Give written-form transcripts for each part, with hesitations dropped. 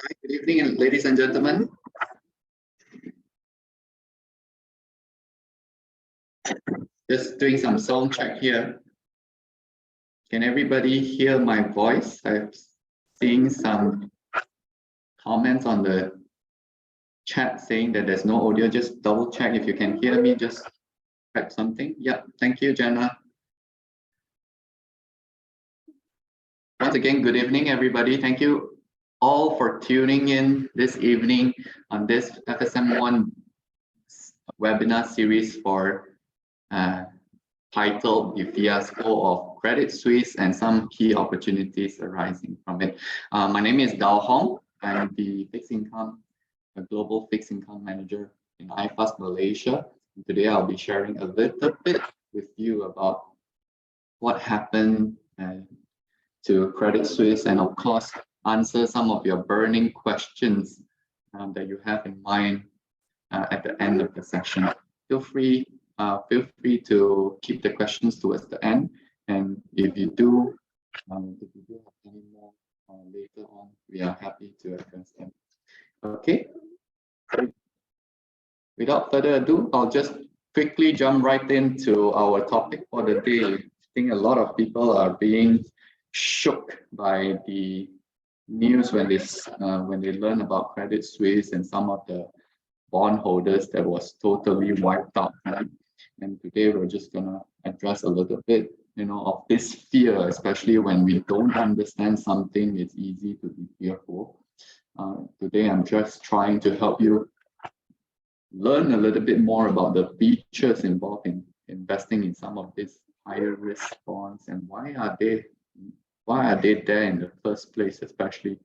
Hi, good evening, ladies and gentlemen. Just doing some sound check here. Can everybody hear my voice? I'm seeing some comments on the chat saying that there's no audio. Just double check if you can hear me. Just type something. Yeah, thank you, Jenna. Once again, good evening, everybody. Thank you all for tuning in this evening on this FSMOne webinar series for titled The Fiasco of Credit Suisse and Some Key Opportunities Arising from It. My name is Dao Hong. I'm the global fixed income manager in IFAS Malaysia. And today I'll be sharing a little bit with you about what happened to Credit Suisse, and of course answer some of your burning questions that you have in mind at the end of the session. Feel free to keep the questions towards the end, and if you do have any more later on, we are happy to address them. Okay. Without further ado, I'll just quickly jump right into our topic for the day. I think a lot of people are being shook by the news when they learn about Credit Suisse and some of the bondholders that was totally wiped out, right? And today we're just gonna address a little bit, of this fear, especially when we don't understand something. It's easy to be fearful. Today I'm just trying to help you learn a little bit more about the features involved in investing in some of these higher risk bonds, and why are they there in the first place, especially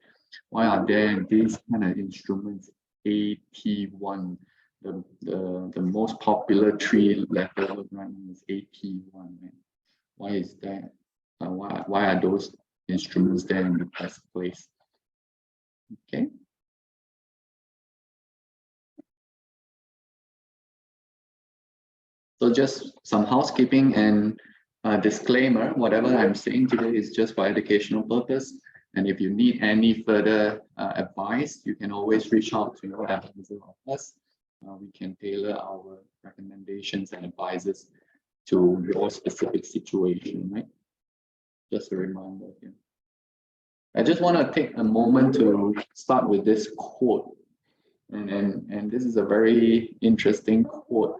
why are there these kind of instruments, AP1, the most popular three-letter right now is AP1. Right? Why is that? Why are those instruments there in the first place? Okay. So just some housekeeping and disclaimer. Whatever I'm saying today is just for educational purpose. And if you need any further advice, you can always reach out to your advisor of us. We can tailor our recommendations and advices to your specific situation, right? Just a reminder here. I just want to take a moment to start with this quote. And this is a very interesting quote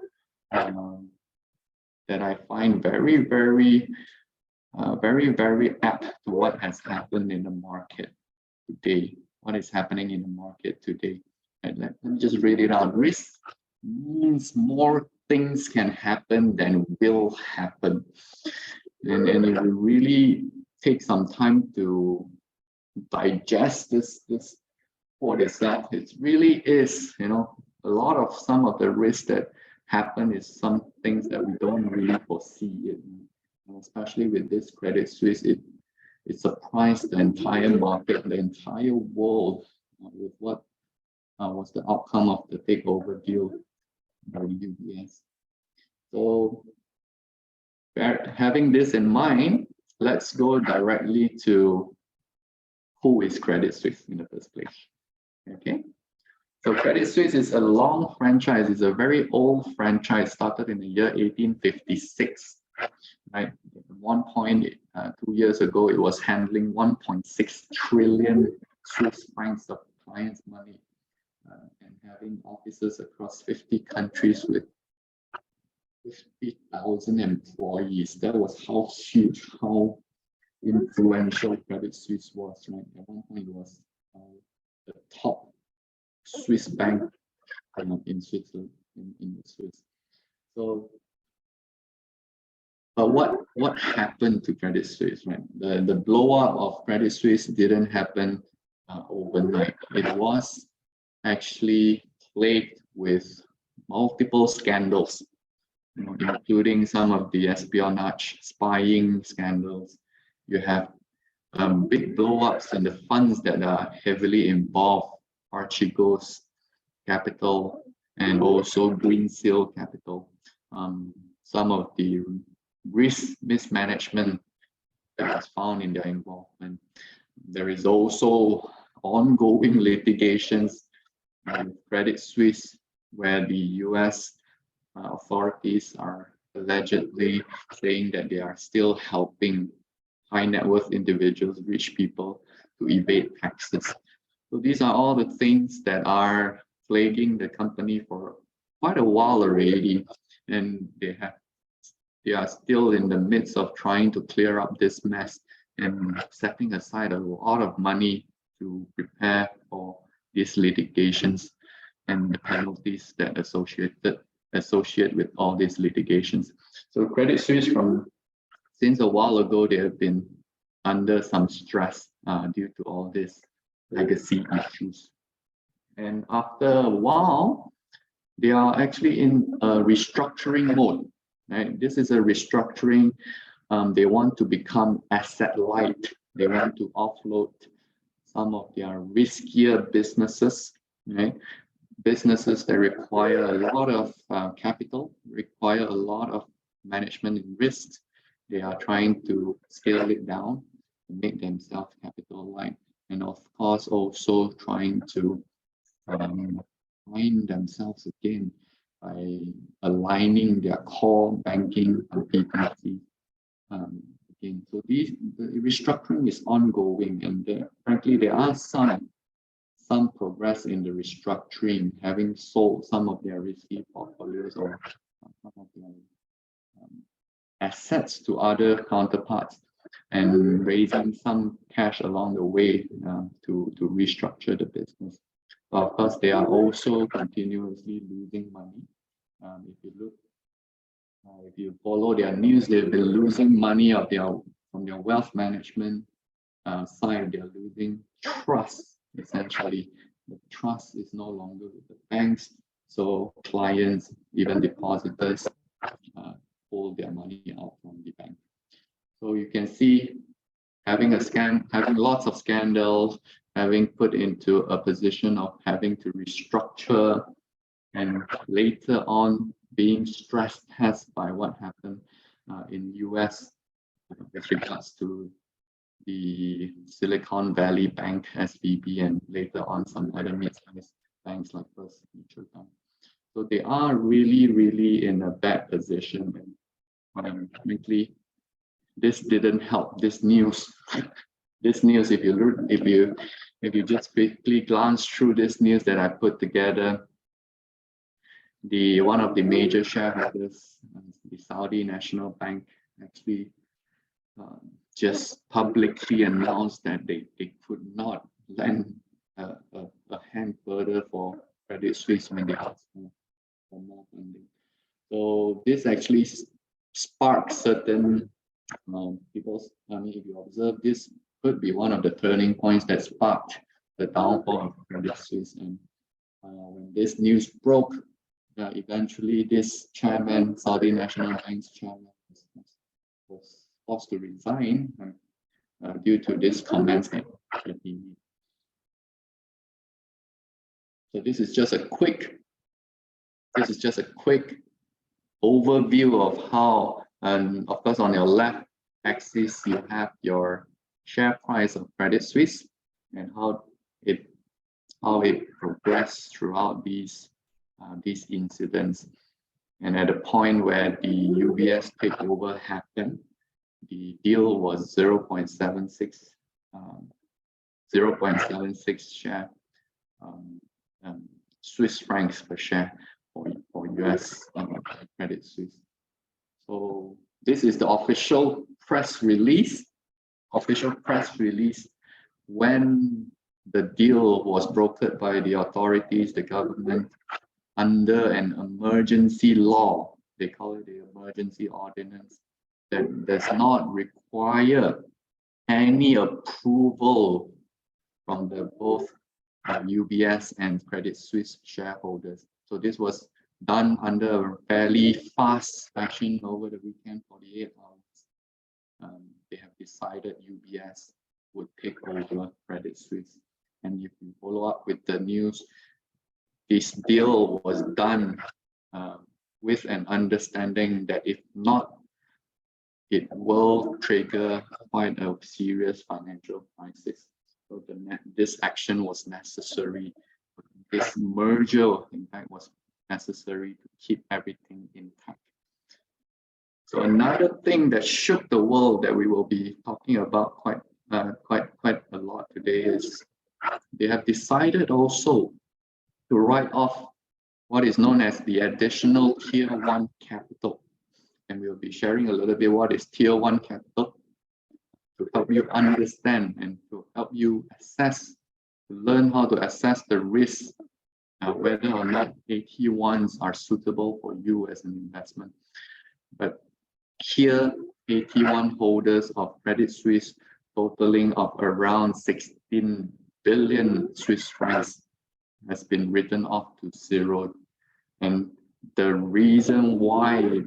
that I find very, very apt to what has happened in the market today. What is happening in the market today? And let me just read it out. Risk means more things can happen than will happen. And if you really take some time to digest this what is that? It really is, a lot of some of the risks that happen is some things that we don't really foresee it. Especially with this Credit Suisse, it surprised the entire market, the entire world with what was the outcome of the takeover deal by UBS. So having this in mind, let's go directly to who is Credit Suisse in the first place. Okay. So Credit Suisse is a long franchise. It's a very old franchise, started in the year 1856. Right. At one point, 2 years ago, it was handling 1.6 trillion Swiss francs of clients' money and having offices across 50 countries with 50,000 employees. That was how huge, how influential Credit Suisse was. Right. At one point, it was the top Swiss bank in Switzerland, in the Swiss. So, but what happened to Credit Suisse? Right, the blow up of Credit Suisse didn't happen overnight. It was actually plagued with multiple scandals, including some of the espionage, spying scandals. You have big blow-ups in the funds that are heavily involved. Archegos Capital and also Green Seal Capital. Some of the risk mismanagement that was found in their involvement. There is also ongoing litigations with Credit Suisse, where the US authorities are allegedly saying that they are still helping high net worth individuals, rich people, to evade taxes. So these are all the things that are plaguing the company for quite a while already, and they are still in the midst of trying to clear up this mess and setting aside a lot of money to prepare for these litigations and the penalties that associate with all these litigations. So Credit Suisse, since a while ago, they have been under some stress due to all these legacy issues. And after a while, they are actually in a restructuring mode. Right? This is a restructuring. They want to become asset light. They want to offload some of their riskier businesses, right? Businesses that require a lot of capital, require a lot of management and risks. They are trying to scale it down to make themselves capital light, and of course also trying to find themselves again by aligning their core banking activities again. So the restructuring is ongoing, and frankly there are some progress in the restructuring, having sold some of their risky portfolios or some of their assets to other counterparts, and raising some cash along the way to restructure the business. But of course, they are also continuously losing money. If you follow their news, they've been losing money from their wealth management side. They're losing trust. Essentially, the trust is no longer with the banks, so clients, even depositors, pull their money out from the bank. So you can see having lots of scandals, having put into a position of having to restructure, and later on being stress tested by what happened in US with regards to the Silicon Valley Bank, SVB, and later on some other mid-sized banks like First Mutual Bank. So they are really in a bad position. And frankly, this didn't help. This news, if you just quickly glance through this news that I put together, one of the major shareholders, the Saudi National Bank, actually just publicly announced that they could not lend a hand further for Credit Suisse when they asked for more funding. So this actually sparked certain people's, if you observe, this could be one of the turning points that sparked the downfall of Credit Suisse. And when this news broke, eventually this chairman, Saudi National Bank's chairman, was forced to resign due to these comments that he made. So this is just a quick overview of how, and of course on your left axis you have your share price of Credit Suisse and how it progressed throughout these incidents. And at the point where the UBS takeover happened, the deal was 0.76 share Swiss francs per share for US Credit Suisse. So this is the official press release when the deal was brokered by the authorities, the government, under an emergency law. They call it the emergency ordinance that does not require any approval from both UBS and Credit Suisse shareholders. So this was done under a fairly fast fashion over the weekend, 48 hours. They have decided UBS would take over Credit Suisse. And if you follow up with the news, this deal was done with an understanding that if not, it will trigger quite a serious financial crisis So this action was necessary. This merger, in fact, was necessary to keep everything intact. So another thing that shook the world that we will be talking about quite a lot today is they have decided also to write off what is known as the additional Tier 1 capital. And we'll be sharing a little bit what is Tier 1 capital to help you understand and to help you assess, to learn how to assess the risk, whether or not AT1s are suitable for you as an investment. But here, AT1 holders of Credit Suisse totaling of around 16 billion Swiss francs has been written off to zero. And the reason why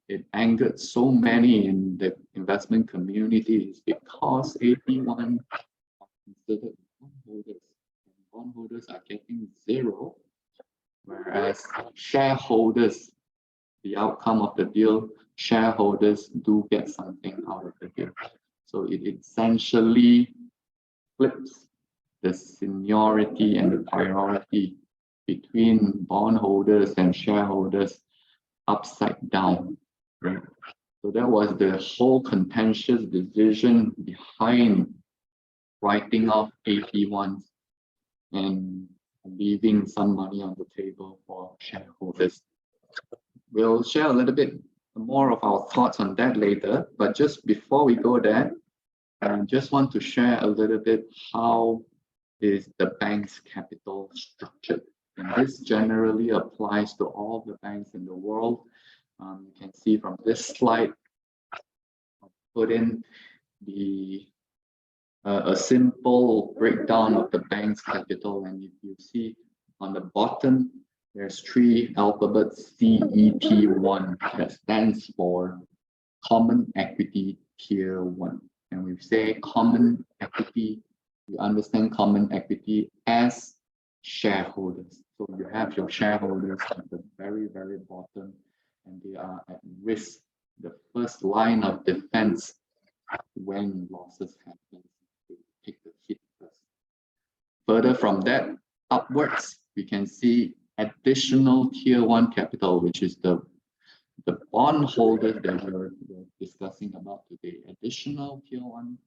it angered so many in the investment community is because AT1 are considered bondholders. And bondholders are getting zero, whereas shareholders, the outcome of the deal, shareholders do get something out of the deal. So it essentially flips the seniority and the priority between bondholders and shareholders upside down, right? So that was the whole contentious decision behind writing off AT1s and leaving some money on the table for shareholders. We'll share a little bit more of our thoughts on that later, but just before we go there, I just want to share a little bit how is the bank's capital structured. And this generally applies to all the banks in the world. You can see from this slide, I'll put in a simple breakdown of the bank's capital. And if you see on the bottom, there's three alphabets CET1 that stands for Common Equity Tier 1. And we say common equity, you understand common equity as shareholders. So you have your shareholders at the very, very bottom, and they are at risk, the first line of defense when losses happen. They take the hit first. Further from that, upwards, we can see additional Tier 1 capital, which is the bondholders that we're discussing about today. Additional Tier 1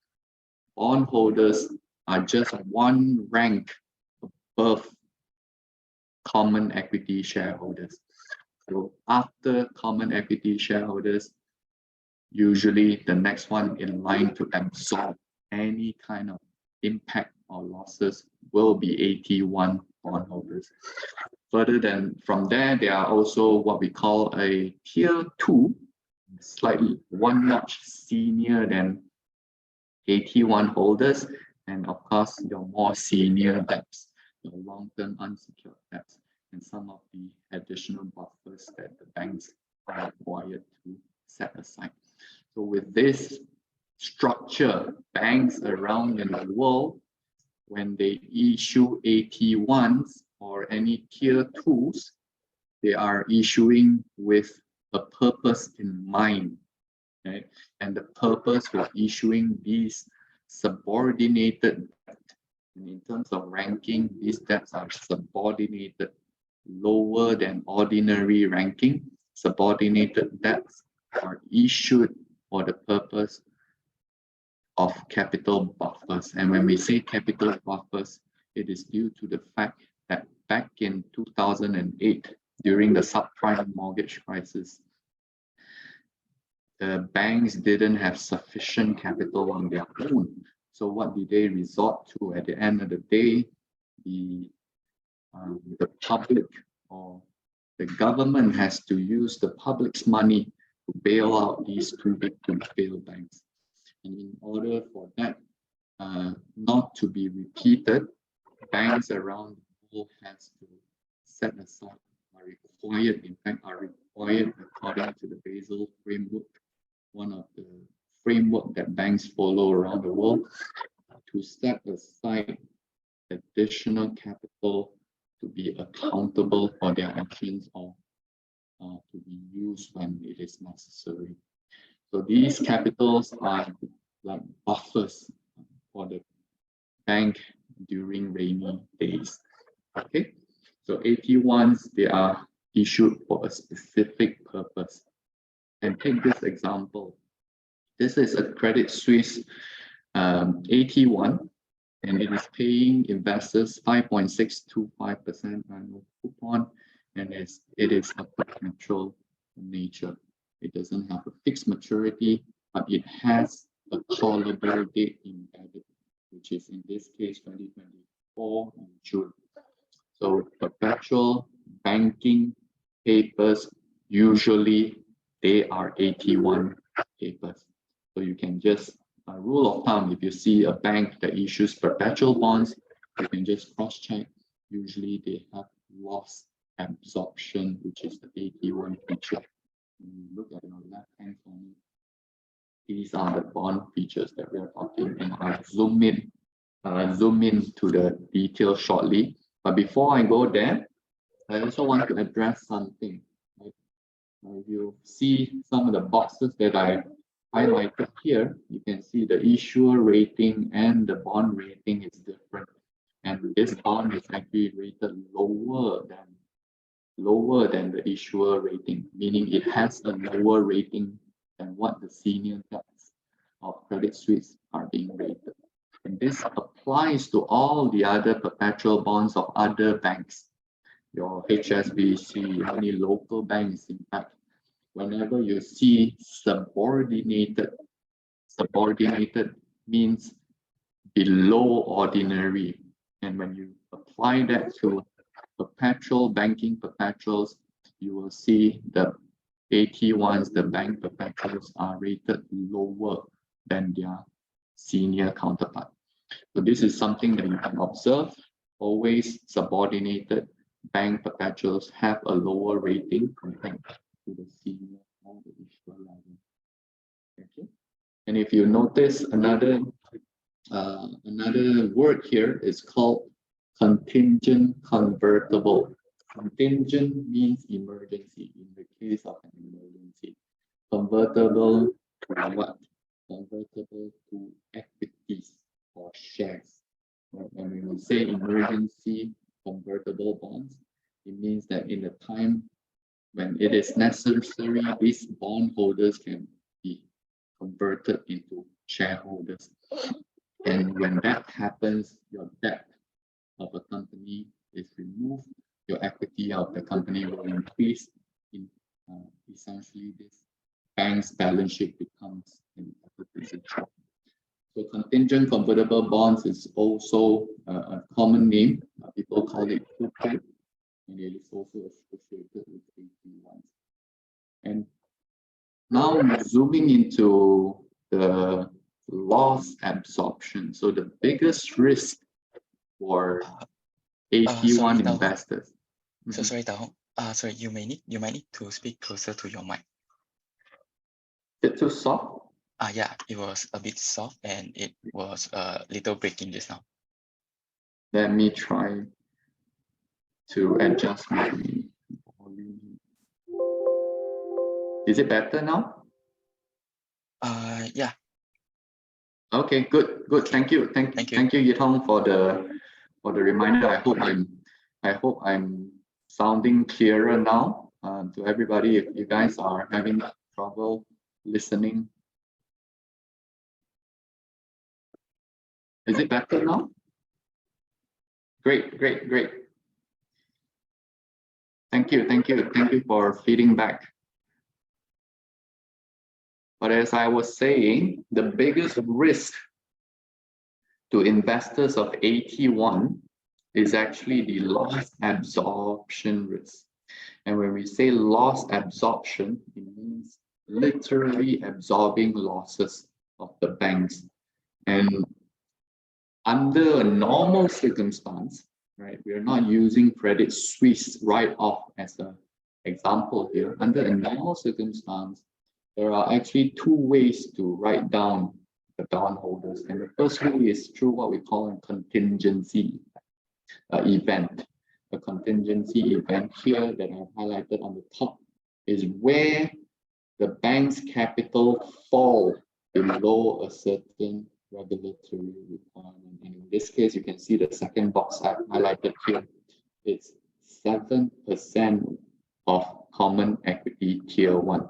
bondholders are just one rank above common equity shareholders. So after common equity shareholders, usually the next one in line to absorb any kind of impact or losses will be AT1 bondholders. Further than from there, there are also what we call a Tier 2, slightly one notch senior than AT1 holders, and of course your more senior debts, your long-term unsecured debts, and some of the additional buffers that the banks are required to set aside. So with this structure, banks around in the world, when they issue AT1s or any Tier 2s, they are issuing with a purpose in mind. Okay? And the purpose for issuing these subordinated debt, and in terms of ranking, these debts are subordinated, lower than ordinary ranking. Subordinated debts are issued for the purpose of capital buffers. And when we say capital buffers, it is due to the fact that back in 2008, during the subprime mortgage crisis, the banks didn't have sufficient capital on their own. So what did they resort to at the end of the day? The public or the government has to use the public's money to bail out these too big to fail banks. And in order for that not to be repeated, banks around the world has to set aside, are required according to the Basel framework, one of the framework that banks follow around the world, to set aside additional capital to be accountable for their actions or to be used when it is necessary. So these capitals are like buffers for the bank during rainy days. Okay, so AT1s, they are issued for a specific purpose. And take this example. This is a Credit Suisse AT1, and it is paying investors 5.625% annual coupon, and it is a perpetual nature. It doesn't have a fixed maturity, but it has a callable date embedded, which is in this case 2024 in June. So perpetual banking papers, usually they are AT1 papers. So you can just, a rule of thumb, if you see a bank that issues perpetual bonds, you can just cross-check. Usually they have loss absorption, which is the AT1 feature. When you look at the left-hand corner, these are the bond features that we are talking, and I'll zoom in to the details shortly. But before I go there, I also want to address something. Right? If you see some of the boxes that I highlighted here, you can see the issuer rating and the bond rating is different. And this bond is actually rated lower than the issuer rating, meaning it has a lower rating than what the senior debts of Credit Suisse are being rated. And this applies to all the other perpetual bonds of other banks, your HSBC, any local banks. In fact, whenever you see subordinated means below ordinary. And when you apply that to perpetual banking perpetuals, you will see the AT1s, the bank perpetuals, are rated lower than their senior counterpart. So this is something that you can observe. Always subordinated bank perpetuals have a lower rating compared to the senior or the issuer level. Okay. And if you notice, another word here is called contingent convertible. Contingent means emergency, in the case of an emergency. Convertible to what? Convertible to equities or shares. And when we say emergency convertible bonds, it means that in the time when it is necessary, these bondholders can be converted into shareholders. And when that happens, your debt of a company is removed, your equity of the company will increase. In essentially, this bank's balance sheet becomes an equity position. So contingent convertible bonds is also a common name. People call it COCO, and it is also associated with AT1s. And now zooming into the loss absorption. So the biggest risk for AT1 investors. So sorry, Dao. Sorry, you might need to speak closer to your mic. Is it too soft? Yeah, it was a bit soft and it was a little breaking just now. Let me try to adjust my volume. Is it better now? Yeah. Okay, good. Thank you, Yithong, for the reminder. I hope I'm sounding clearer now to everybody. If you guys are having trouble listening, is it better now? Great. Thank you for feeding back. But as I was saying, the biggest risk to investors of AT1 is actually the loss absorption risk. And when we say loss absorption, it means literally absorbing losses of the banks. And under a normal circumstance, right, we are not using Credit Suisse right off as an example here. Under a normal circumstance, there are actually two ways to write down the bondholders. And the first way is through what we call a contingency event. A contingency event here that I've highlighted on the top is where the bank's capital fall below a certain regulatory requirement. And in this case, you can see the second box I highlighted here. It's 7% of common equity tier 1.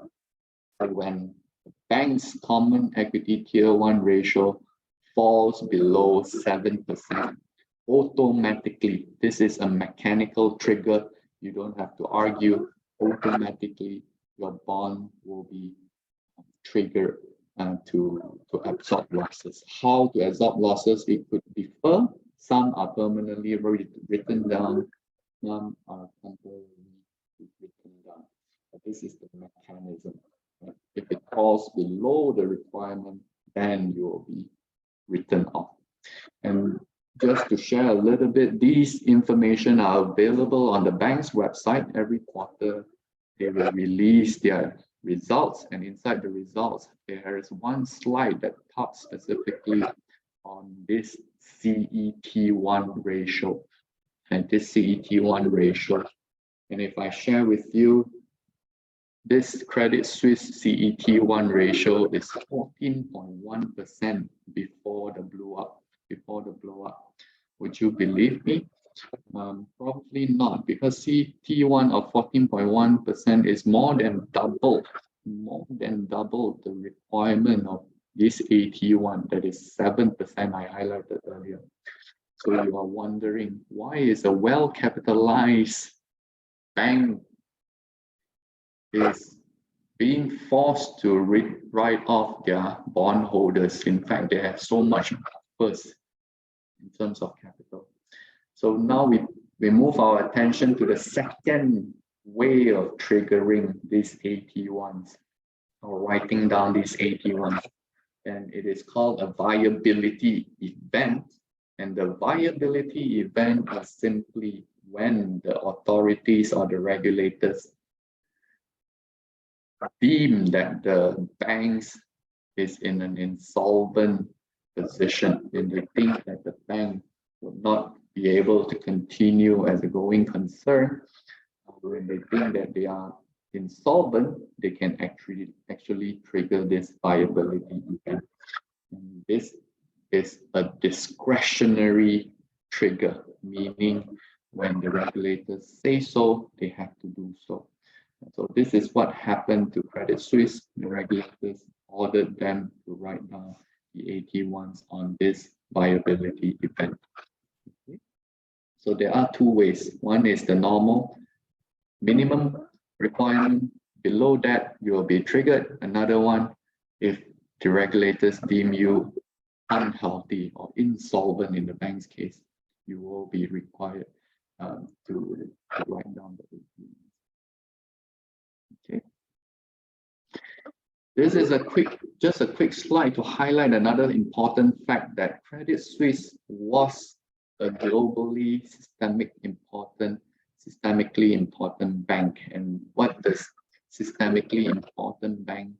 So when the bank's common equity tier 1 ratio falls below 7%, automatically, this is a mechanical trigger. You don't have to argue. Automatically, your bond will be triggered to absorb losses. How to absorb losses? It could differ. Some are permanently written down. Some are temporarily written down. But this is the mechanism. If it falls below the requirement, then you will be written off. And just to share a little bit, these information are available on the bank's website. Every quarter, they will release their results, and inside the results, there is one slide that talks specifically on this CET1 ratio. And this CET1 ratio, and if I share with you, this Credit Suisse CET1 ratio is 14.1% before the blow-up. Would you believe me? Probably not, because CET1 of 14.1% is more than double the requirement of this AT1, that is 7% I highlighted earlier. So you are wondering, why is a well-capitalized bank is being forced to write off their bondholders? In fact, they have so much buffers in terms of capital. So now we move our attention to the second way of triggering these AT1s, or writing down these AT1s. And it is called a viability event. And the viability event is simply when the authorities or the regulators deem that the banks is in an insolvent position, and they think that the bank will not be able to continue as a going concern. When they think that they are insolvent, they can actually trigger this viability event. And this is a discretionary trigger, meaning when the regulators say so, they have to do so. So this is what happened to Credit Suisse. The regulators ordered them to write down the AT1s on this viability event. Okay. So there are two ways. One is the normal minimum requirement. Below that, you will be triggered. Another one, if the regulators deem you unhealthy or insolvent in the bank's case, you will be required to write down the AT1. Okay. This is just a quick slide to highlight another important fact, that Credit Suisse was a globally systemically important bank. And what does systemically important bank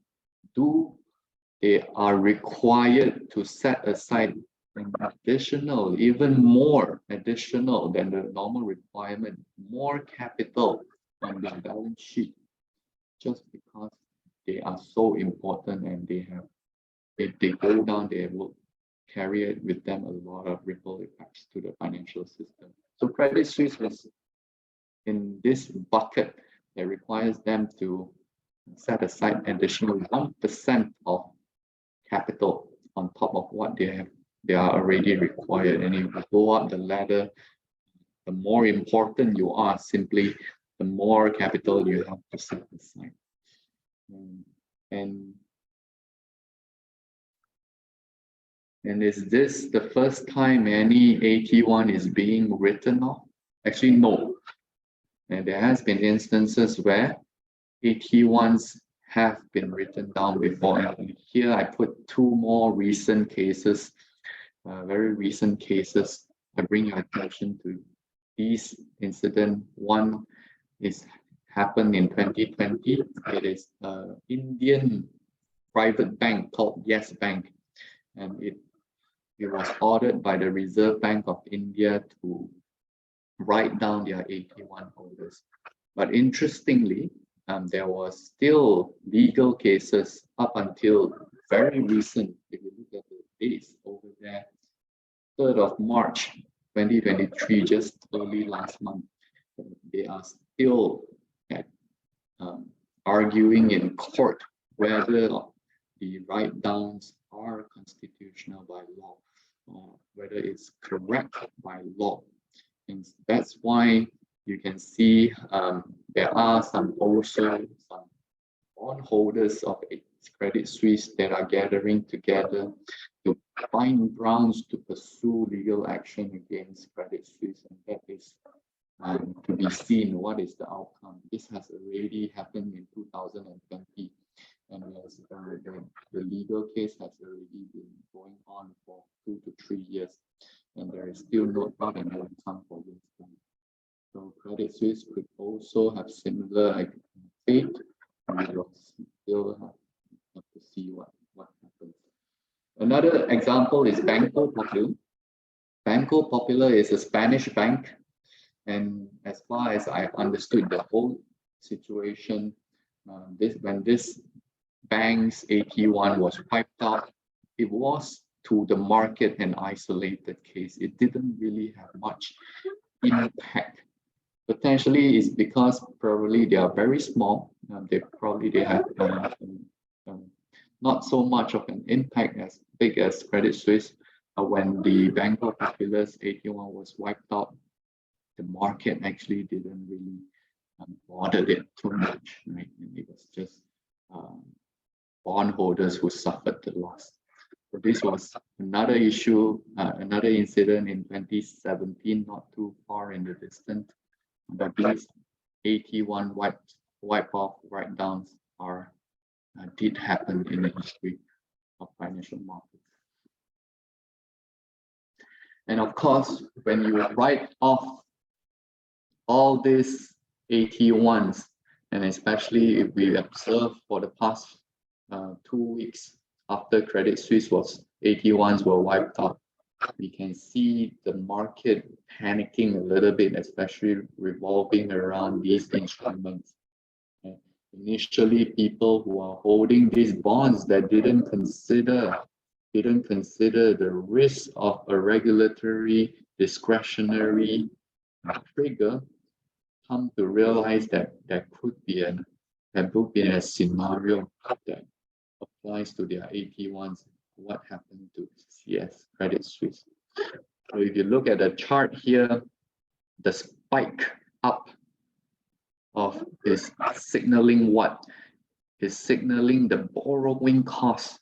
do? They are required to set aside an additional, even more additional than the normal requirement, more capital on their balance sheet, just because they are so important, and they have, if they go down, they will carry it with them a lot of ripple effects to the financial system. So Credit Suisse was in this bucket that requires them to set aside additional 1% of capital on top of what they are already required. And if you go up the ladder, the more important you are, simply the more capital you have to set aside. And is this the first time any AT1 is being written off? Actually, no. And there has been instances where AT1s have been written down before. And here I put two more recent cases, very recent cases. I bring your attention to these incidents. One is happened in 2020. It is an Indian private bank called Yes Bank, and it was ordered by the Reserve Bank of India to write down their AT1 holders. But interestingly, there was still legal cases up until very recent. If you look at the dates, there. 3rd of March 2023, just early last month, they are still at, arguing in court whether the write-downs are constitutional by law or whether it's correct by law. And that's why you can see there are some bondholders of Credit Suisse that are gathering together to find grounds to pursue legal action against Credit Suisse, and that is to be seen what is the outcome. This has already happened in 2020, and the legal case has already been going on for 2 to 3 years, and there is still not an outcome for this one. So Credit Suisse could also have similar fate. We will still have to see what happens. Another example is Banco Popular. Banco Popular is a Spanish bank, and as far as I understood the whole situation, when this bank's AT1 was wiped out, it was to the market an isolated case. It didn't really have much impact. Potentially it's because probably they are very small. They have not so much of an impact as big as Credit Suisse. When the Banco Popular's AT1 was wiped out, the market actually didn't really bother it too much, right? And it was just bondholders who suffered the loss. So this was another issue, another incident in 2017, not too far in the distance. But these AT1 wipe off write-downs did happen in the history of financial markets. And of course, when you write off all these AT1s, and especially if we observe for the past 2 weeks after Credit Suisse AT1s were wiped out, we can see the market panicking a little bit, especially revolving around these instruments. Initially, people who are holding these bonds that didn't consider the risk of a regulatory discretionary trigger come to realize that there could be a scenario that applies to their AT1s. What happened to Credit Suisse? So if you look at the chart here, the spike up of is signaling what? Is signaling the borrowing cost,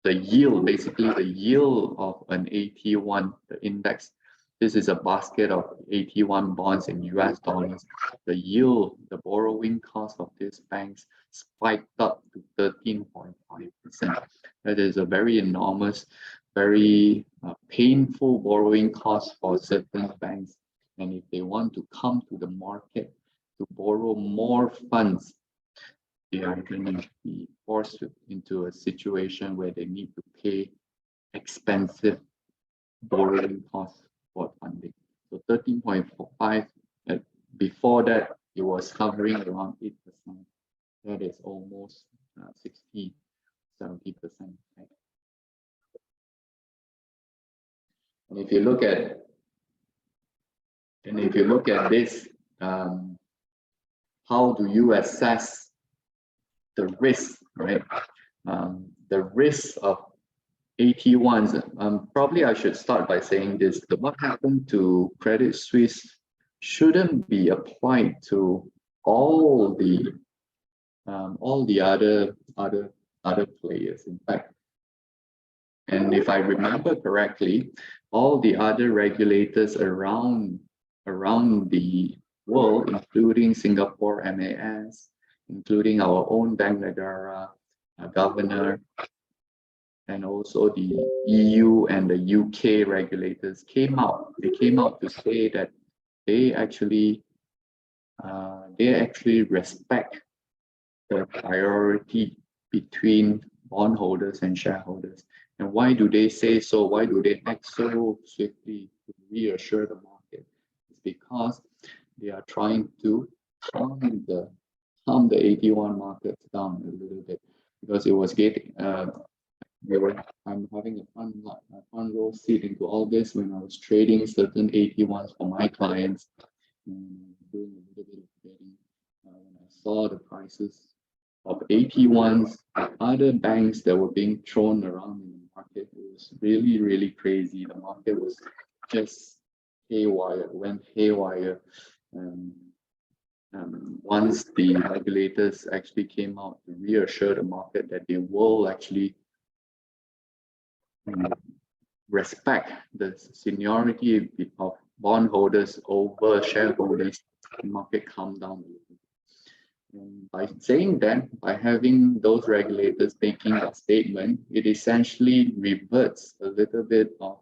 the yield, basically the yield of an AT1, the index. This is a basket of AT1 bonds in US dollars. The yield, the borrowing cost of these banks spiked up to 13.5%. That is a very enormous, very painful borrowing cost for certain banks. And if they want to come to the market to borrow more funds, they are going to be forced into a situation where they need to pay expensive borrowing costs for funding. So 13.5, before that, it was hovering around 8%. That is almost 60, 70%. Right? And if you look at this, how do you assess the risk, right? The risk of AT1s. Probably I should start by saying this: what happened to Credit Suisse shouldn't be applied to all the other players. In fact, and if I remember correctly, all the other regulators around the world, including Singapore MAS, including our own Bank Negara governor, and also the EU and the UK regulators came out. They came out to say that they actually respect the priority between bondholders and shareholders. And why do they say so? Why do they act so swiftly to reassure the market? It's because they are trying to calm the AT1 markets down a little bit, because it was getting I'm having a front row seat into all this when I was trading certain AT1s for my clients and doing a little bit of trading. When I saw the prices of AT1s, other banks that were being thrown around in the market, it was really, really crazy. The market was just haywire, went haywire. Once the regulators actually came out to reassure the market that they will actually respect the seniority of bondholders over shareholders, the market calmed down a little. And by saying that, by having those regulators making that statement, it essentially reverts a little bit of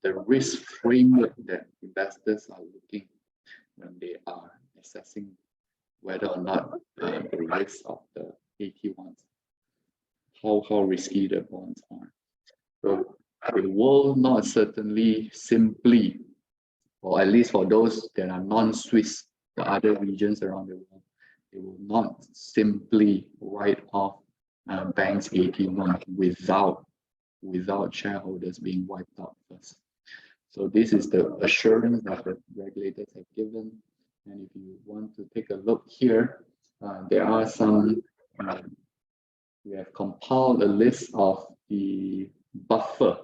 the risk framework that investors are looking when they are assessing whether or not the risk of the AT1s, how risky the bonds are. So it will not certainly simply, or at least for those that are non-Swiss, the other regions around the world, it will not simply write off banks' AT1 without shareholders being wiped out first. So this is the assurance that the regulators have given. And if you want to take a look here, there are some, we have compiled a list of the buffer.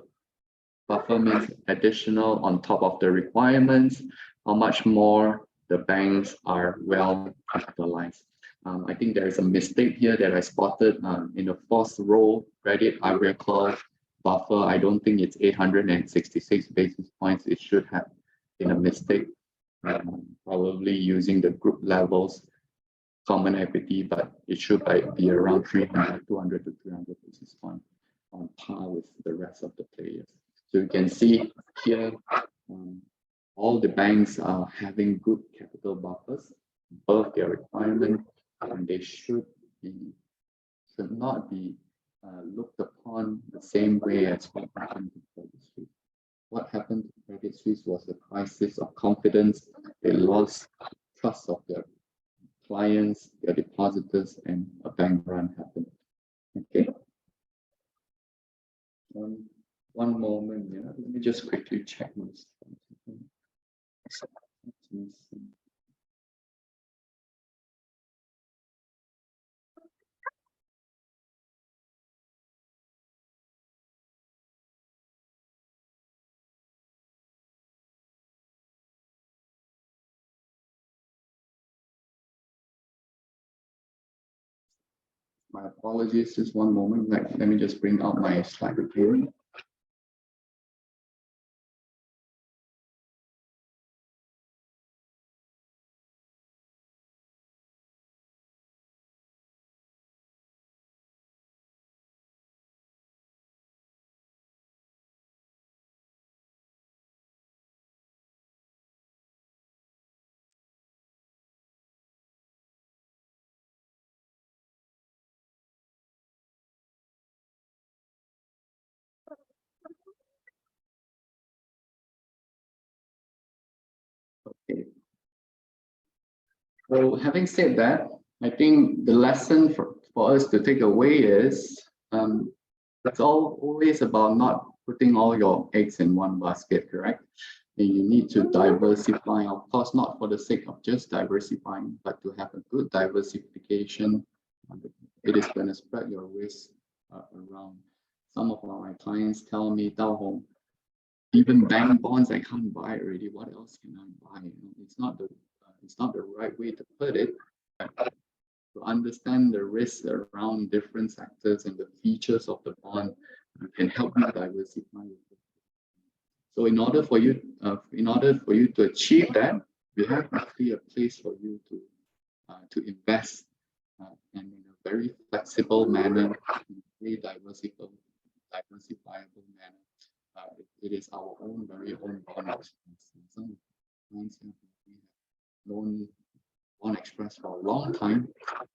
Buffer means additional on top of the requirements, how much more the banks are well capitalized. I think there is a mistake here that I spotted in the fourth row, credit agricole buffer. I don't think it's 866 basis points. It should have been a mistake, probably using the group levels, common equity, but it should be around 200 to 300 basis points on par with the rest of the players. So you can see here, all the banks are having good capital buffers above their requirement, and they should not be looked upon the same way as what happened to Credit Suisse. What happened to Credit Suisse was a crisis of confidence. They lost trust of their clients, their depositors, and a bank run happened. Okay. One moment, yeah. Let me just quickly check my stuff. My apologies, just one moment. Let me just bring out my slide again. Okay. So having said that, I think the lesson for us to take away is it's always about not putting all your eggs in one basket, correct? And you need to diversify, of course, not for the sake of just diversifying, but to have a good diversification. It is going to spread your risk around. Some of my clients tell me, Dao Hong, even bank bonds I can't buy already. What else can I buy? It's not the right way to put it. To understand the risks around different sectors and the features of the bond can help you diversify. So in order for you to achieve that, you have actually a place for you to invest and in a very flexible manner, very diversifiable manner. It is our very own bond. Some clients have known Bond Express for a long time.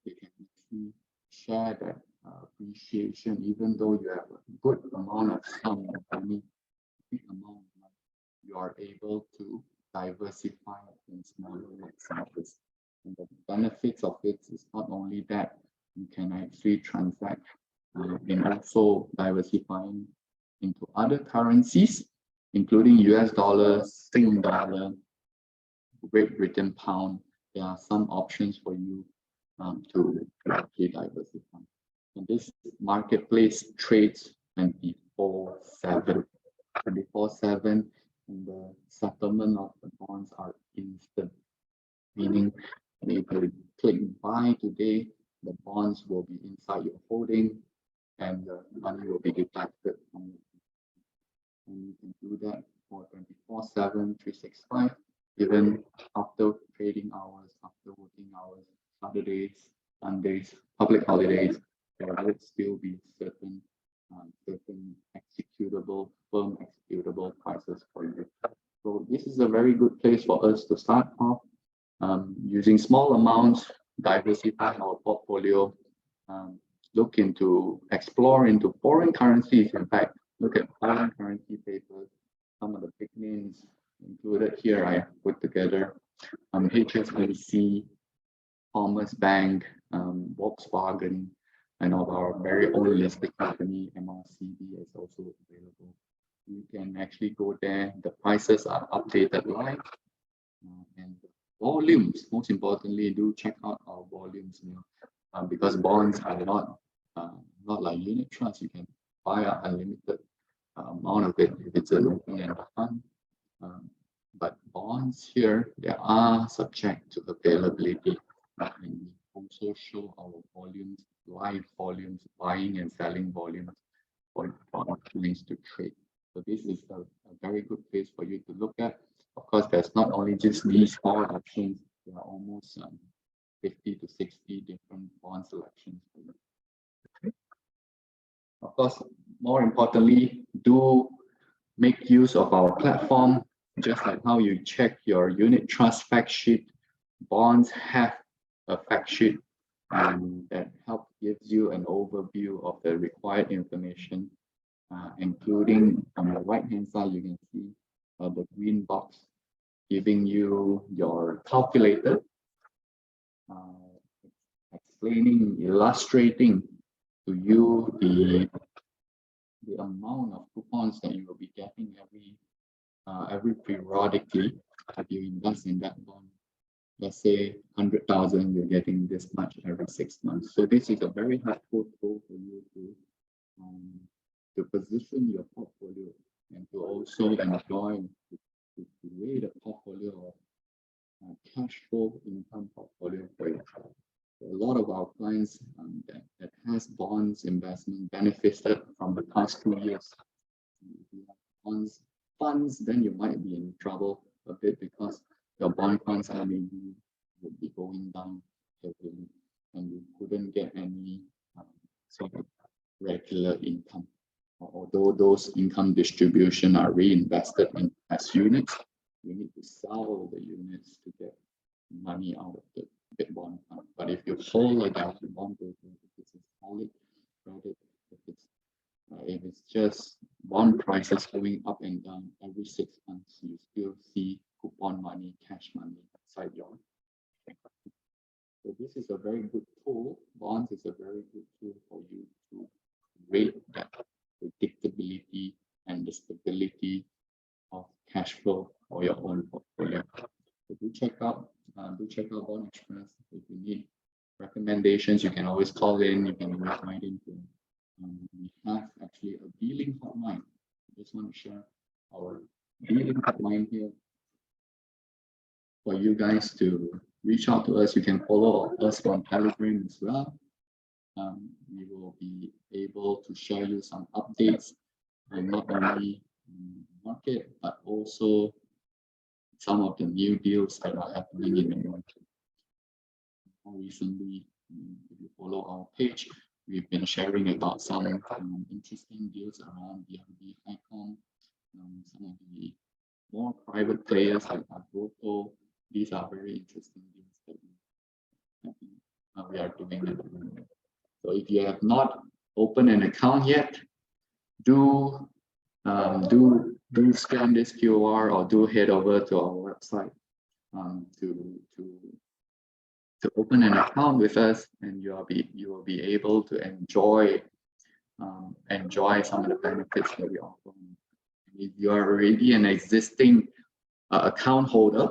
They can actually share that appreciation, even though you have a good amount of sum of money, big amount of money, you are able to diversify in smaller examples. And the benefits of it is not only that you can actually transact and also diversifying into other currencies, including US dollars, Sing dollar, Great Britain pound. There are some options for you to actually diversify. And this marketplace trades 24/7. 24/7, and the settlement of the bonds are instant. Meaning, if you click buy today, the bonds will be inside your holding, and the money will be deducted from you. And you can do that for 24/7, 365, even after trading hours, after working hours, Saturdays, Sundays, public holidays. There will still be certain executable, firm executable prices for you. So this is a very good place for us to start off, using small amounts, diversify our portfolio, explore into foreign currencies. In fact, look at foreign currency papers. Some of the big names included here I put together. HSBC, Commerce Bank, Volkswagen, and of our very own listed company, MRCB, is also available. You can actually go there. The prices are updated live, and the volumes, most importantly, do check out our volumes now, because bonds are not like unit trust. You can buy an unlimited amount of it if it's a open-end fund. But bonds here, they are subject to availability. And we also show our volumes, live volumes, buying and selling volumes for our clients to trade. So this is a very good place for you to look at. Of course, there's not only just these 4 options, there are almost 50 to 60 different bond selections for you. Okay. Of course, more importantly, do make use of our platform. Just like how you check your unit trust fact sheet, bonds have a fact sheet that gives you an overview of the required information, including on the right hand side you can see the green box giving you your calculator, explaining, illustrating to you the amount of coupons that you will be getting every periodically if you invest in that bond. Let's say 100,000, you're getting this much every 6 months. So this is a very helpful tool for you to position your portfolio and to also enjoy to create a portfolio of cash flow income portfolio for yourself. So a lot of our clients that has bonds investment benefited from the past 2 years. If you have bonds funds, then you might be in trouble a bit because your bond funds maybe would be going down heavily, and you couldn't get any sort of regular income. Although those income distribution are reinvested as units, you need to sell the units to get money out of the big bond fund. But if you hold a bond paper, if it's a solid credit, if it's just bond prices going up and down every 6 months, you still see coupon money, cash money inside your bank. So this is a very good tool. Bonds is a very good tool for you to rate that predictability and the stability of cash flow for your own portfolio. So do check out Bond Express. If you need recommendations, you can always call in. You can always write in. We have actually a dealing hotline. I just want to share our dealing hotline here for you guys to reach out to us. You can follow us on Telegram as well. We will be able to share you some updates, and not only market, but also some of the new deals that are happening in the market. More recently, if you follow our page, we've been sharing about some interesting deals around BRB, ICOM, some of the more private players like Agoto. These are very interesting deals that we are doing at the moment. So if you have not opened an account yet, do scan this QR or do head over to our website to open an account with us, and you will be able to enjoy enjoy some of the benefits that we offer. If you are already an existing account holder,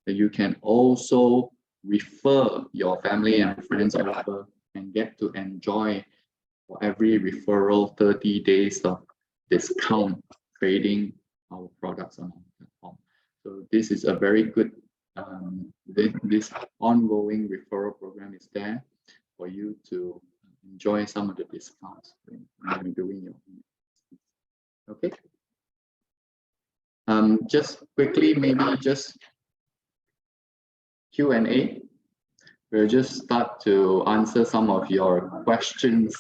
you can also refer your family and friends over and get to enjoy for every referral 30 days of discount trading our products on our platform. So this is a very good, this ongoing referral program is there for you to enjoy some of the discounts when you're doing your business. Okay. Just quickly, maybe just Q&A. We'll just start to answer some of your questions.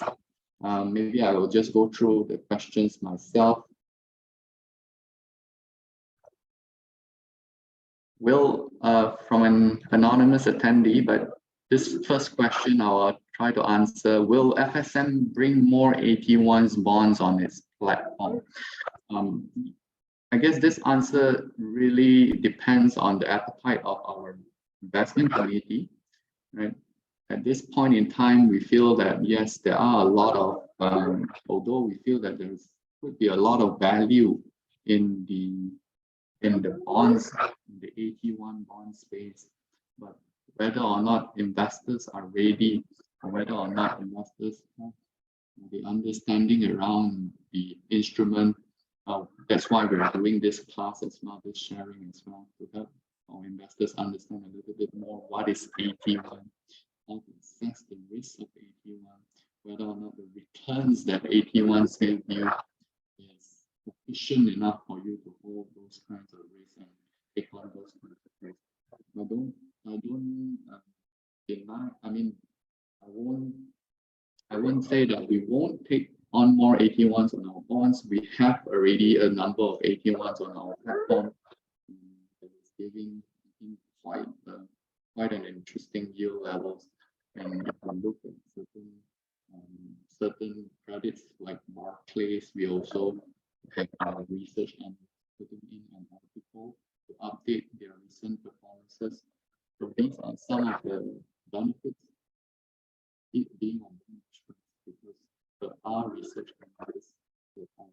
Maybe I will just go through the questions myself. Will, from an anonymous attendee, but this first question I'll try to answer. Will FSM bring more AT1s bonds on its platform? I guess this answer really depends on the appetite of our investment committee, right? At this point in time, we feel that yes, there are a lot of, although we feel that there could be a lot of value in the bonds, in the AT1 bond space, but whether or not investors are ready, or whether or not investors have the understanding around the instrument. That's why we're doing this class as well, this sharing as well, to help our investors understand a little bit more what is AT1, how to assess the risk of AT1, whether or not the returns that AT1s give you is sufficient enough for you to hold those kinds of risks and take on those kinds of risks. I don't deny. I mean, I won't say that we won't take on more AT1s on our bonds. We have already a number of AT1s on our platform that is giving, I think, quite an interesting yield levels. And if we look at certain credits like Barclays, we also have our research and putting in an article to update their recent performances. So these are some of the benefits it being on management, because there are research analysts that are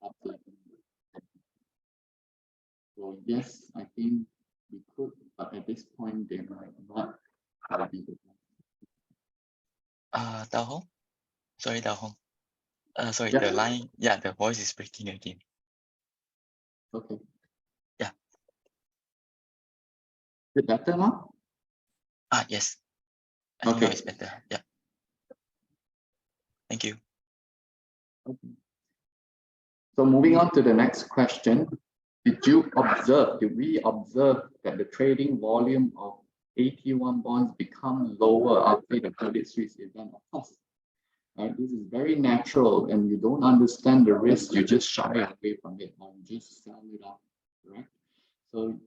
updating. So yes, I think we could, but at this point they might not be the Dao Hong? Sorry, Dao Hong. Sorry, Yeah. the line, the voice is breaking again. Okay. Yeah. Is it better now? Yes. I think now Okay. it's better. Yeah. Thank you. Okay. So moving on to the next question. Did we observe that the trading volume of AT1 bonds become lower after the Credit Suisse event? Of course. Right? This is very natural, and you don't understand the risk, you just shy away from it, or you just sell it off, correct? So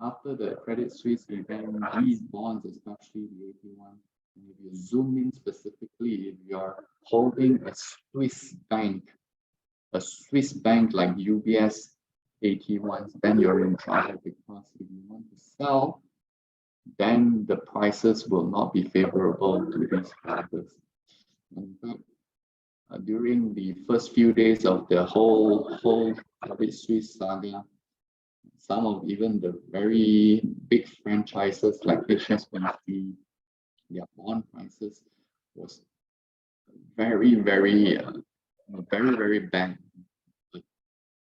after the Credit Suisse event, these bonds, especially the AT1, and if you zoom in specifically, if you are holding a Swiss bank like UBS AT1s, then you're in trouble, because if you want to sell, then the prices will not be favorable to these holders. In fact, during the first few days of the whole Credit Suisse saga, some of even the very big franchises like FSMOne, their bond prices was very bad. But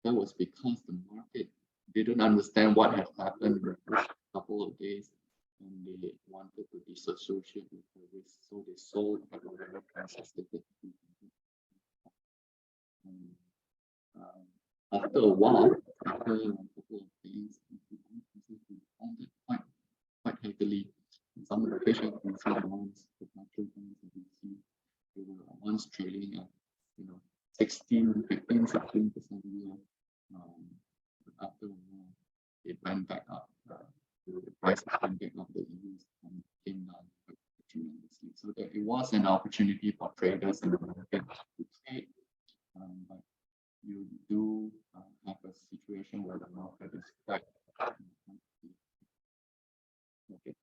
that was because the market didn't understand what had happened the first couple of days, and they wanted to disassociate with the risk, so they sold at whatever prices they could. After a while, after a couple of days, we responded quite heavily. Some of the patient bonds, the natural bonds that we see, they were once trading at 16%, 15%, 16% yield. But after a while, it went back up. The price went back up, the yields came down quite tremendously. So that it was an opportunity for traders in the market to trade. But you do have a situation where the market is quite okay.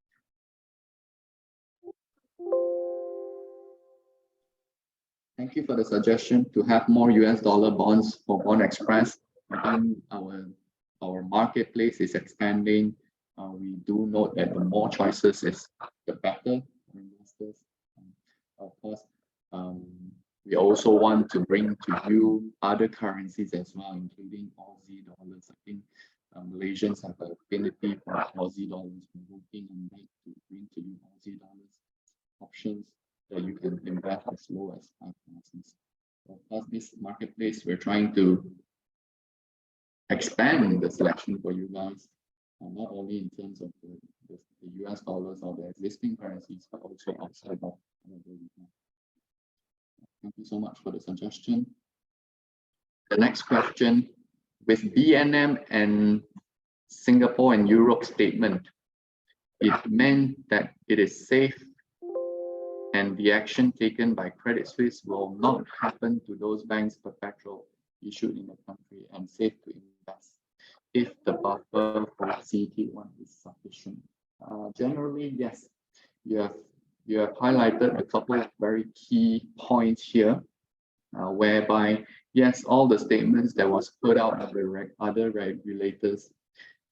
Thank you for the suggestion to have more US dollar bonds for Bond Express. I think our marketplace is expanding. We do note that the more choices is the better for investors. Of course, we also want to bring to you other currencies as well, including Aussie dollars. I think Malaysians have an affinity for Aussie dollars. We're working on that to bring to you Aussie dollars options that you can invest as low as 5,000. Of course, this marketplace, we're trying to expand the selection for you guys, not only in terms of the US dollars or the existing currencies, but also outside of whatever we have. Thank you so much for the suggestion. The next question, with BNM and Singapore and Europe statement, it meant that it is safe and the action taken by Credit Suisse will not happen to those banks perpetual issued in the country and safe to invest if the buffer for CET1 is sufficient. Generally, yes, you have highlighted a couple of very key points here, whereby yes, all the statements that was put out by the other regulators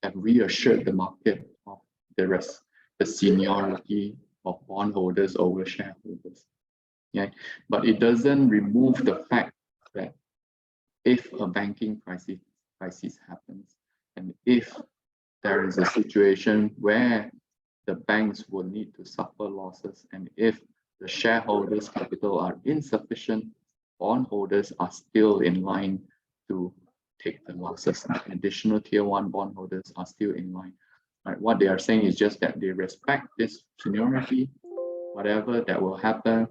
have reassured the market of the seniority of bondholders over shareholders. Yeah, but it doesn't remove the fact that if a banking crisis happens, and if there is a situation where the banks will need to suffer losses, and if the shareholders' capital are insufficient, bondholders are still in line to take the losses. Additional tier 1 bondholders are still in line. Right? What they are saying is just that they respect this seniority. Whatever that will happen,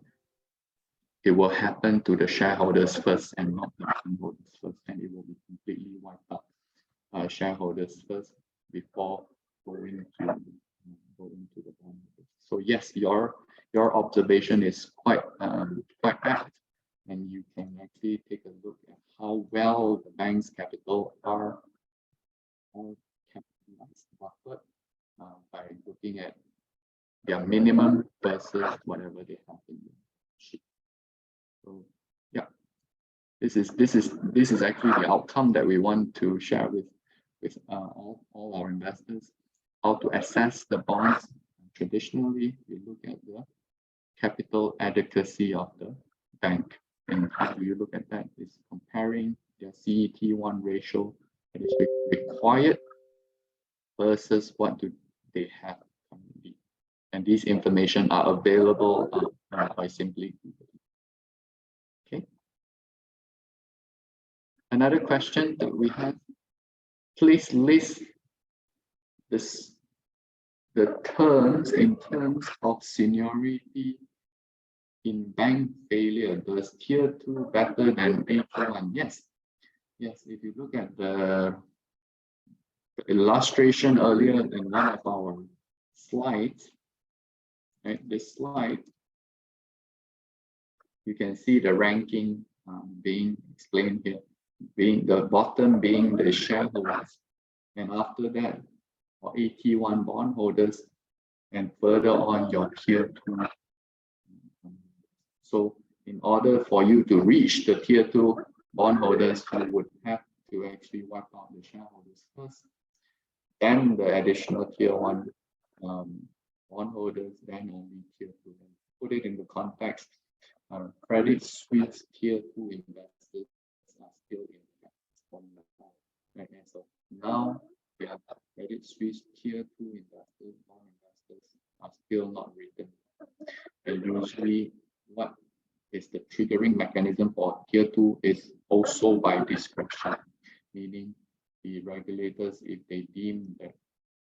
it will happen to the shareholders first and not the bondholders first, and it will be completely wiped out by shareholders first before going to the bondholders. So yes, your observation is quite apt, and you can actually take a look at how well the bank's capital are capitalized, buffered, by looking at their minimum versus whatever they have in the sheet. So yeah, this is actually the outcome that we want to share with all our investors. How to assess the bonds. Traditionally, we look at the capital adequacy of the bank, and how do you look at that? Is comparing their CET1 ratio that is required versus what do they have currently. And these information are available by simply Googling. Okay. Another question that we have, please list the terms in terms of seniority in bank failure. Does tier 2 better than AT1? Yes. Yes, if you look at the illustration earlier in one of our slides, right, this slide, you can see the ranking being explained here, being the bottom being the shareholders, and after that for AT1 bondholders, and further on your tier 2. So in order for you to reach the tier 2 bondholders, you would have to actually wipe out the shareholders first, then the additional tier 1 bondholders, then only tier 2. And put it in the context, Credit Suisse tier 2 investors are still in fact, right? And so now we have Credit Suisse tier 2 investors, bond investors are still not written. And usually what is the triggering mechanism for tier 2 is also by discretion, meaning the regulators, if they deem that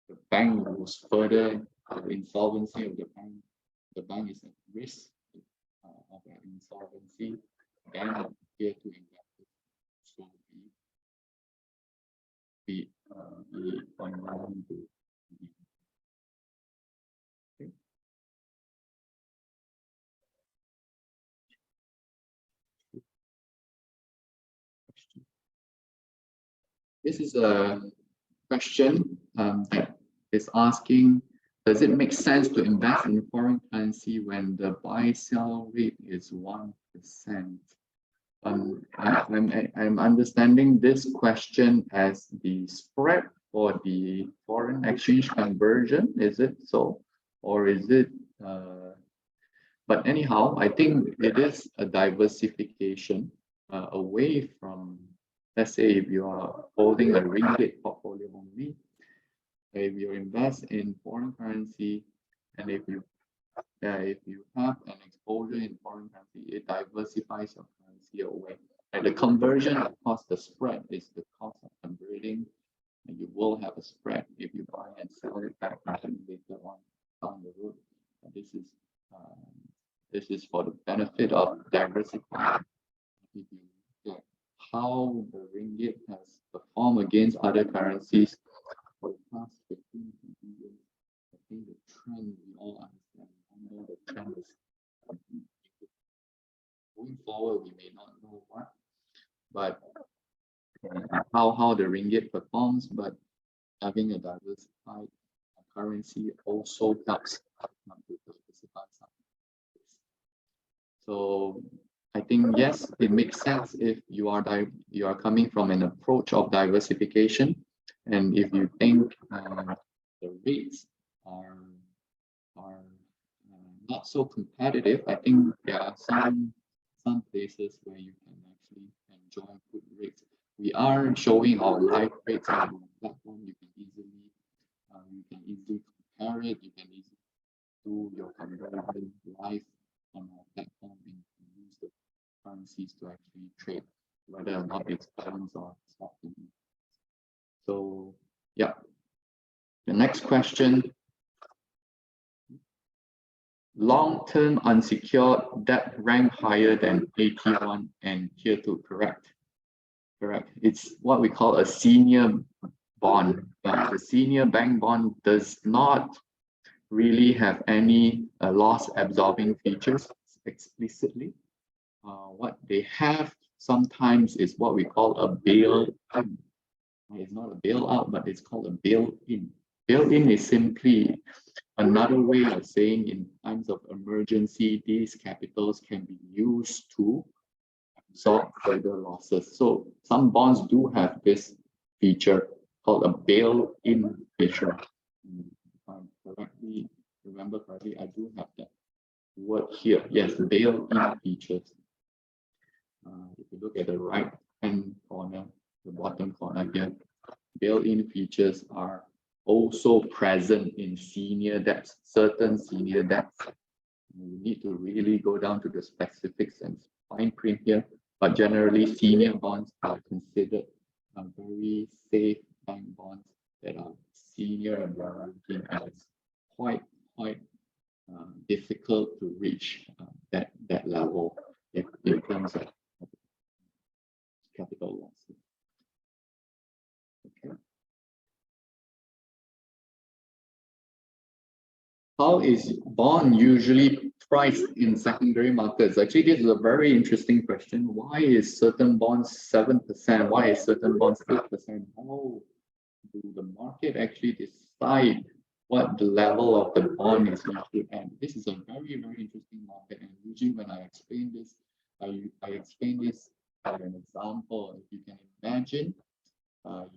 the bank was further the insolvency of the bank is at risk of an insolvency, then tier 2 investors so be online to. Okay. This is a question that is asking, does it make sense to invest in foreign currency when the buy-sell rate is 1 I'm understanding this question as the spread for the foreign exchange conversion. Is it so, or is it? But anyhow, I think it is a diversification away from. Let's say if you are holding a ringgit portfolio only, if you invest in foreign currency, and if you have an exposure in foreign currency, it diversifies your currency away. And the conversion, of course, the spread is the cost of converting, and you will have a spread if you buy and sell it back later on down the road. And this is for the benefit of diversifying. If you look at how the ringgit has performed against other currencies for the past 15 years, I think the trend we all understand. The trend is going forward. We may not know what, but how the ringgit performs. But having a diversified currency also helps to diversify something. So I think yes, it makes sense if you are coming from an approach of diversification, and if you think the rates are not so competitive, I think there are some places where you can actually enjoy good rates. We are showing our live rates on the platform. You can easily compare it. You can easily do your conversion live on our platform and use the currencies to actually trade, whether or not it's bonds or stock. So yeah, the next question. Long-term unsecured debt rank higher than AT1 and Tier 2, correct? Correct. It's what we call a senior bond. The senior bank bond does not really have any loss-absorbing features explicitly. What they have sometimes is what we call a bail-in. It's not a bailout, but it's called a bail-in. Bail-in is simply another way of saying in times of emergency, these capitals can be used to absorb further losses. So some bonds do have this feature called a bail-in feature. If I remember correctly, I do have that word here. Yes, bail-in features. If you look at the right-hand corner, the bottom corner here, bail-in features are also present in senior debts, certain senior debts. You need to really go down to the specifics and fine print here, but generally senior bonds are considered very safe bank bonds that are senior and ranking, and it's quite difficult to reach that level in terms of capital losses. Okay. How is bond usually priced in secondary markets? Actually, this is a very interesting question. Why is certain bonds 7%? Why is certain bonds 8%? How do the market actually decide what the level of the bond is issued at? This is a very, very interesting market. And usually when I explain this, I explain this by an example. If you can imagine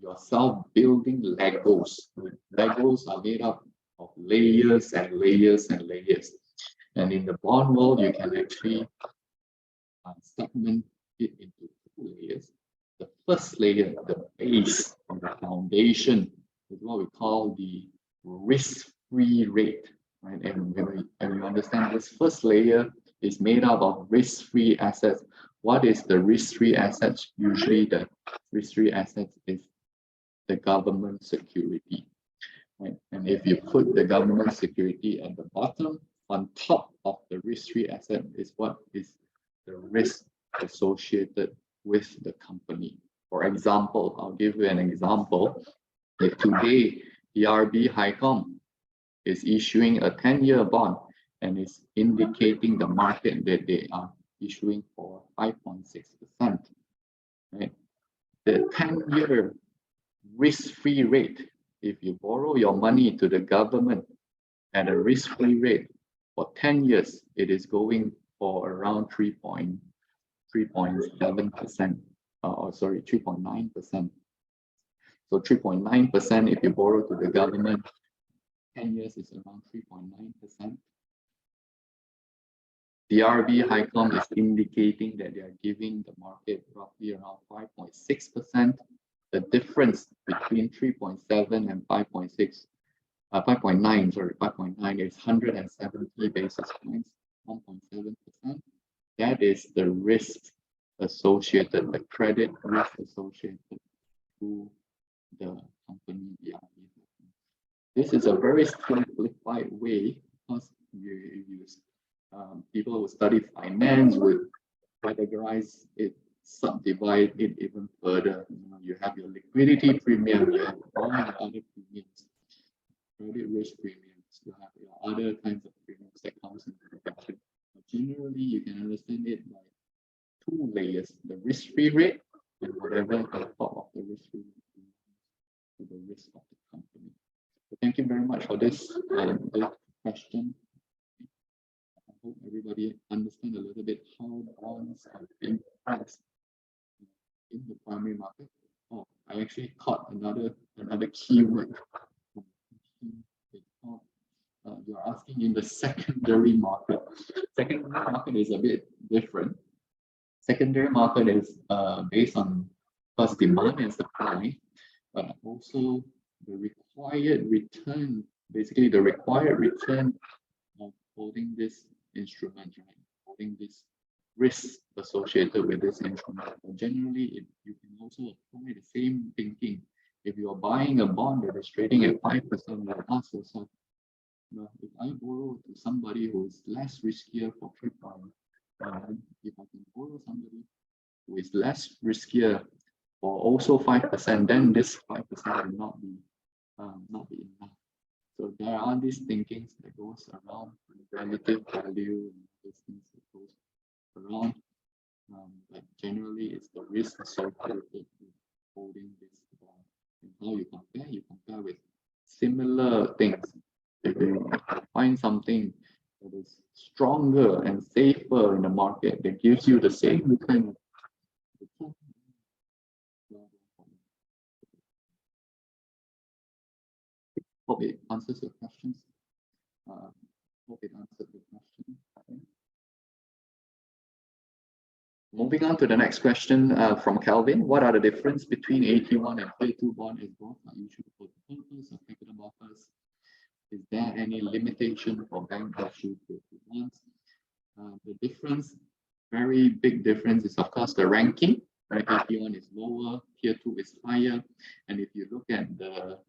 yourself building Legos. Legos are made up of layers and layers and layers. And in the bond world, you can actually segment it into two layers. The first layer, the base or the foundation, is what we call the risk-free rate. Right? And when you understand this first layer is made up of risk-free assets. What is the risk-free assets? Usually the risk-free assets is the government security. Right? And if you put the government security at the bottom, on top of the risk-free asset is what is the risk associated with the company. For example, I'll give you an example. If today ERB HiCom is issuing a 10-year bond and is indicating the market that they are issuing for 5.6%, right? The 10-year risk-free rate, if you borrow your money to the government at a risk-free rate for 10 years, it is going for around 3.7%, or sorry, 3.9%. So 3.9% if you borrow to the government, 10 years is around 3.9%. The RB HICOM is indicating that they are giving the market roughly around 5.6%. The difference between 3.7 and 5.6, 5.9 is 170 basis points, 1.7%. That is the risk associated, the credit risk associated to the company. This is a very simplified way, because you use people who study finance would categorize it, subdivide it even further. You have your liquidity premium, you have all your other premiums, credit risk premiums, you have your other kinds of premiums that comes into the picture. But generally, you can understand it by two layers: the risk-free rate and whatever on top of the risk-free rate to the risk of the company. So thank you very much for this question. I hope everybody understands a little bit how bonds are being priced in the primary market. Oh, I actually caught another keyword. You're asking in the secondary market. Secondary market is a bit different. Secondary market is based on first demand and supply, but also the required return, basically the required return of holding this instrument, right? Holding this risk associated with this instrument. But generally, you can also apply the same thinking. If you are buying a bond that is trading at 5%, you ask yourself, if I borrow to somebody who is less riskier for 3%, if I can borrow somebody who is less riskier for also 5%, then this 5% will not be enough. So there are these thinkings that goes around relative value and these things that goes around. But generally, it's the risk associated with holding this bond. And how you compare? You compare with similar things. If you find something that is stronger and safer in the market that gives you the same return. Hope it answers your questions. Hope it answered your question. Okay. Moving on to the next question from Calvin. What are the difference between AT1 and Tier 2 bond as both are issued for the purpose of capital buffers? Is there any limitation for bank issued Tier 2 bonds? The difference, very big difference, is of course the ranking. Right? AT1 is lower, Tier 2 is higher, and if you look at the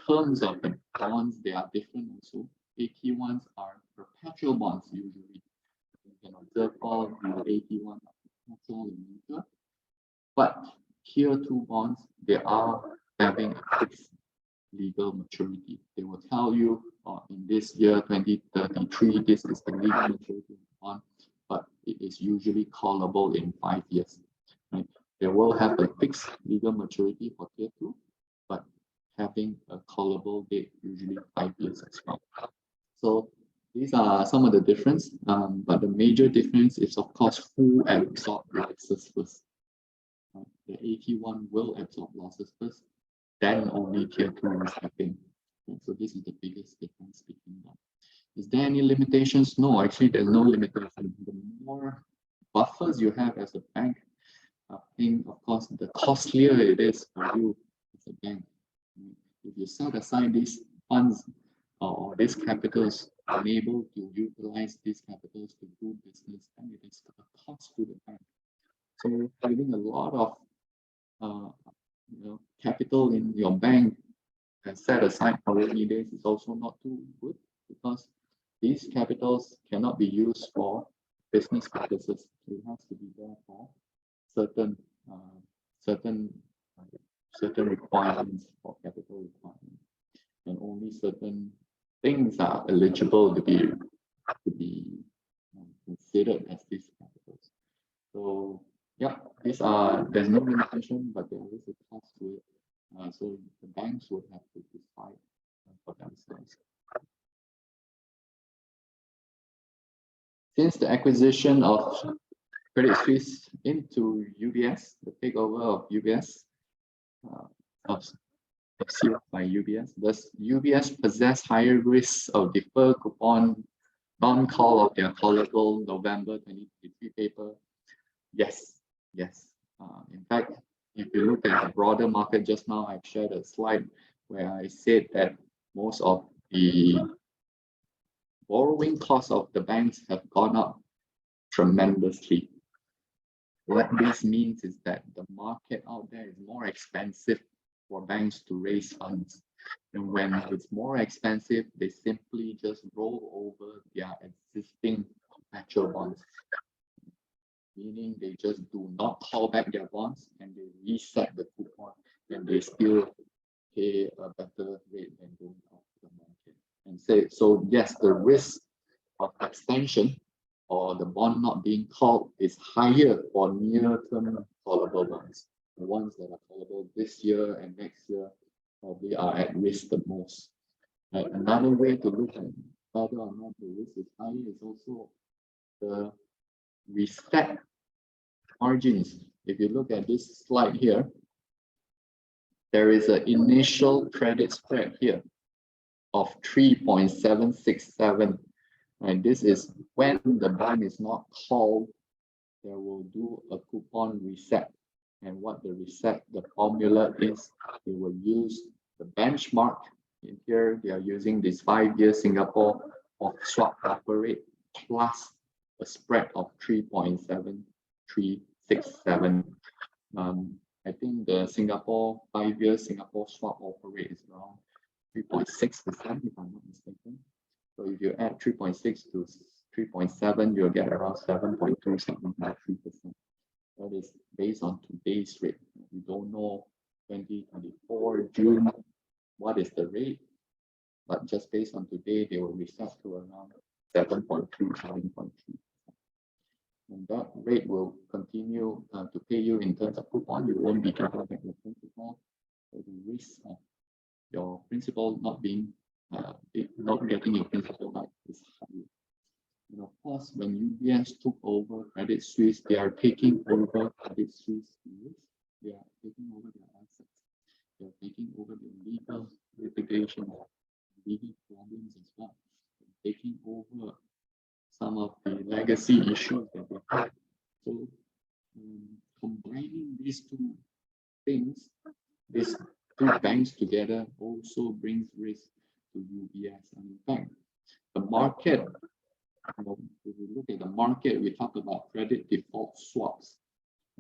terms of the bonds, they are different also. AT1s are perpetual bonds usually. You can observe all the AT1 are perpetual in nature, but Tier 2 bonds, they are having a fixed legal maturity. They will tell you in this year 2033 this is the legal maturity of the bond, but it is usually callable in 5 years. Right? They will have a fixed legal maturity for Tier 2, but having a callable date usually 5 years as well. So these are some of the difference, but the major difference is of course who absorbs losses first. The AT1 will absorb losses first, then only Tier 2 is happening. So this is the biggest difference between them. Is there any limitations? No, actually there's no limitation. The more buffers you have as a bank, I think of course the costlier it is for you as a bank. If you set aside these funds or these capitals, unable to utilize these capitals to do business, then it is a cost to the bank. So having a lot of capital in your bank and set aside for rainy days is also not too good, because these capitals cannot be used for business purposes. It has to be there for certain requirements, for capital requirements, and only certain things are eligible to be considered as these capitals. So yeah, there's no limitation, but there is a cost to it. So the banks would have to decide for themselves. Since the acquisition of Credit Suisse into UBS, the takeover of UBS, of CF by UBS, does UBS possess higher risks of deferred coupon non-call of their callable November 2023 paper? Yes, yes. In fact, if you look at the broader market just now, I've shared a slide where I said that most of the borrowing costs of the banks have gone up tremendously. What this means is that the market out there is more expensive for banks to raise funds. And when it's more expensive, they simply just roll over their existing perpetual bonds, meaning they just do not call back their bonds and they reset the coupon and they still pay a better rate than going out to the market. And so yes, the risk of extension or the bond not being called is higher for near-term callable bonds. The ones that are callable this year and next year probably are at risk the most. Another way to look at whether or not the risk is high is also the reset margins. If you look at this slide here, there is an initial credit spread here of 3.767. And this is when the bond is not called, they will do a coupon reset. And what the reset, the formula is, they will use the benchmark. In here, they are using this 5-year Singapore of swap offer rate plus a spread of 3.7367. I think the Singapore 5-year Singapore swap offer rate is around 3.6%, if I'm not mistaken. So if you add 3.6 to 3.7, you'll get around 7.273%. That is based on today's rate. We don't know 2024 June what is the rate, but just based on today, they will reset to around 7.2, 7.3. And that rate will continue to pay you in terms of coupon. You won't be getting back your principal. So the risk of your principal not being not getting your principal back is high. And of course, when UBS took over Credit Suisse, they are taking over Credit Suisse risk. They are taking over their assets. They are taking over the legal litigation, legal problems as well. They're taking over some of the legacy issues that they had. So combining these two things, these two banks together also brings risk to UBS. And in fact, the market, if we look at the market, we talk about credit default swaps.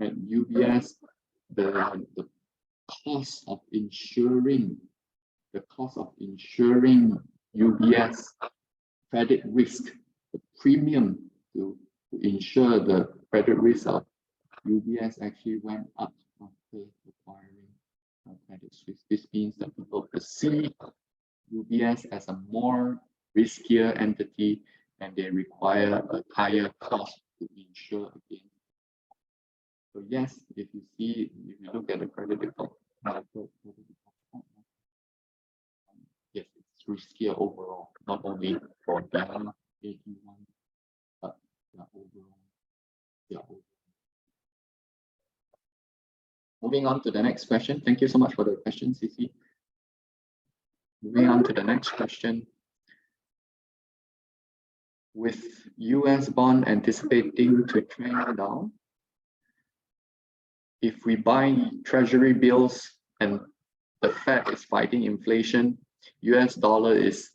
At UBS, the cost of insuring UBS credit risk, the premium to insure the credit risk of UBS actually went up after acquiring Credit Suisse. This means that people perceive UBS as a more riskier entity and they require a higher cost to insure again. So yes, if you look at the credit default, yes, it's riskier overall, not only for their AT1, but their overall. Moving on to the next question. Thank you so much for the question, Cici. Moving on to the next question. With US bond anticipating to trend down, if we buy treasury bills and the Fed is fighting inflation, US dollar is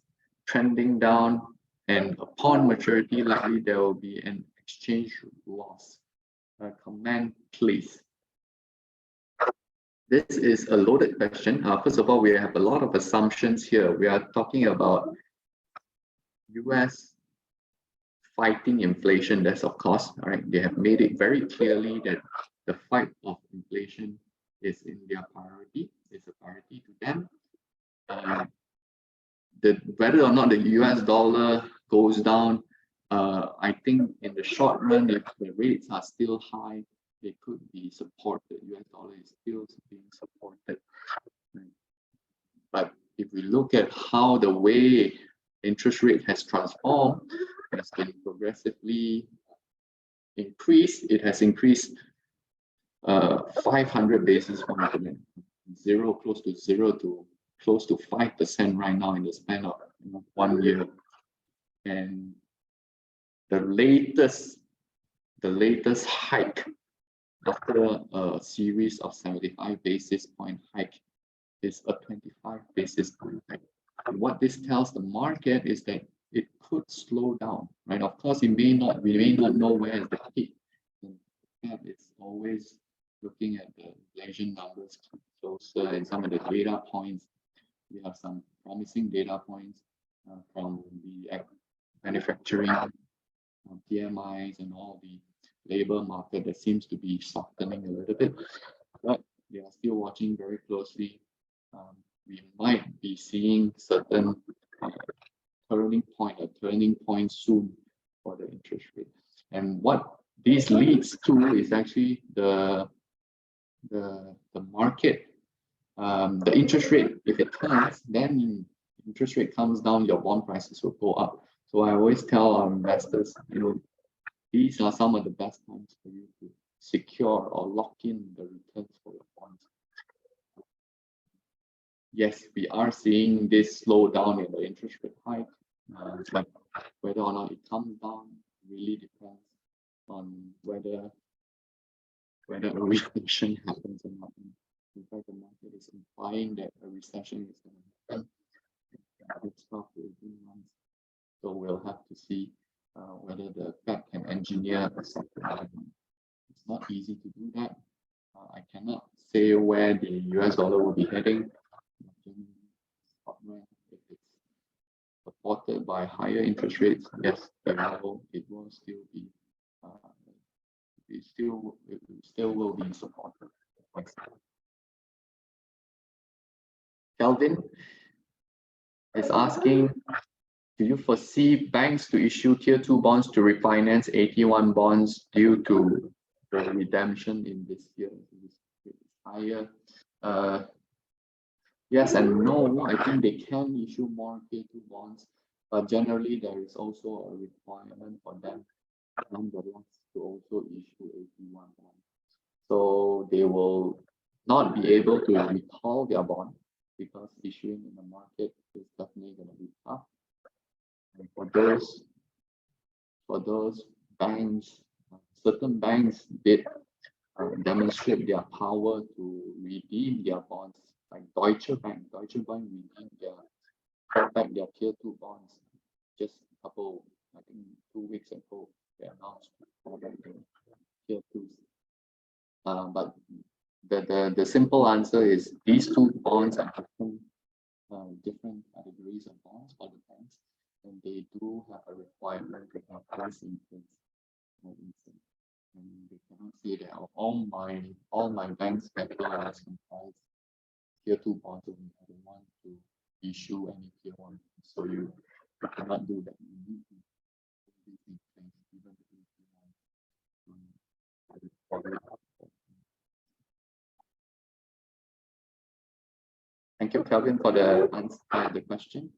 trending down, and upon maturity, likely there will be an exchange loss. Comment, please. This is a loaded question. First of all, we have a lot of assumptions here. We are talking about US fighting inflation. That's of course, all right. They have made it very clearly that the fight of inflation is in their priority. It's a priority to them. Whether or not the US dollar goes down, I think in the short run, if the rates are still high, they could be supported. US dollar is still being supported. But if we look at how the way interest rate has transformed, has been progressively increased. It has increased 500 basis points, close to 0 to close to 5% right now in the span of 1 year. And the latest hike after a series of 75 basis point hike is a 25 basis point hike. And what this tells the market is that it could slow down, right? Of course, we may not know where is the peak. And it's always looking at the inflation numbers closer and some of the data points. We have some promising data points from the manufacturing PMIs and all the labor market that seems to be softening a little bit, but they are still watching very closely. We might be seeing certain turning point soon for the interest rate. And what this leads to is actually the market, the interest rate. If it turns, then interest rate comes down, your bond prices will go up. So I always tell our investors, these are some of the best times for you to secure or lock in the returns for your bonds. Yes, we are seeing this slowdown in the interest rate hike, but whether or not it comes down really depends on whether a recession happens or not. In fact, the market is implying that a recession is going to happen in 12 to 18 months. So we'll have to see whether the Fed can engineer a soft landing. It's not easy to do that. I cannot say where the US dollar will be heading. If it's supported by higher interest rates, yes, it will still be. It still will be supported. Kelvin is asking, do you foresee banks to issue Tier 2 bonds to refinance AT1 bonds due to the redemption in this year? Higher. Yes and no. I think they can issue more Tier 2 bonds, but generally there is also a requirement for them nonetheless to also issue AT1 bonds. So they will not be able to recall their bond because issuing in the market is definitely going to be tough. And for those banks, certain banks did demonstrate their power to redeem their bonds, like Deutsche Bank. Deutsche Bank redeemed back their Tier 2 bonds just a couple, I think 2 weeks ago. They announced for their Tier 2s. But the simple answer is these two bonds are different categories of bonds for the banks, and they do have a requirement to have price increase. And they cannot say that all my bank's capital is comprised Tier 2 bonds, and I don't want to issue any Tier 1. So you cannot do that. You need to do these things, even if you want. Thank you, Kelvin, for the question.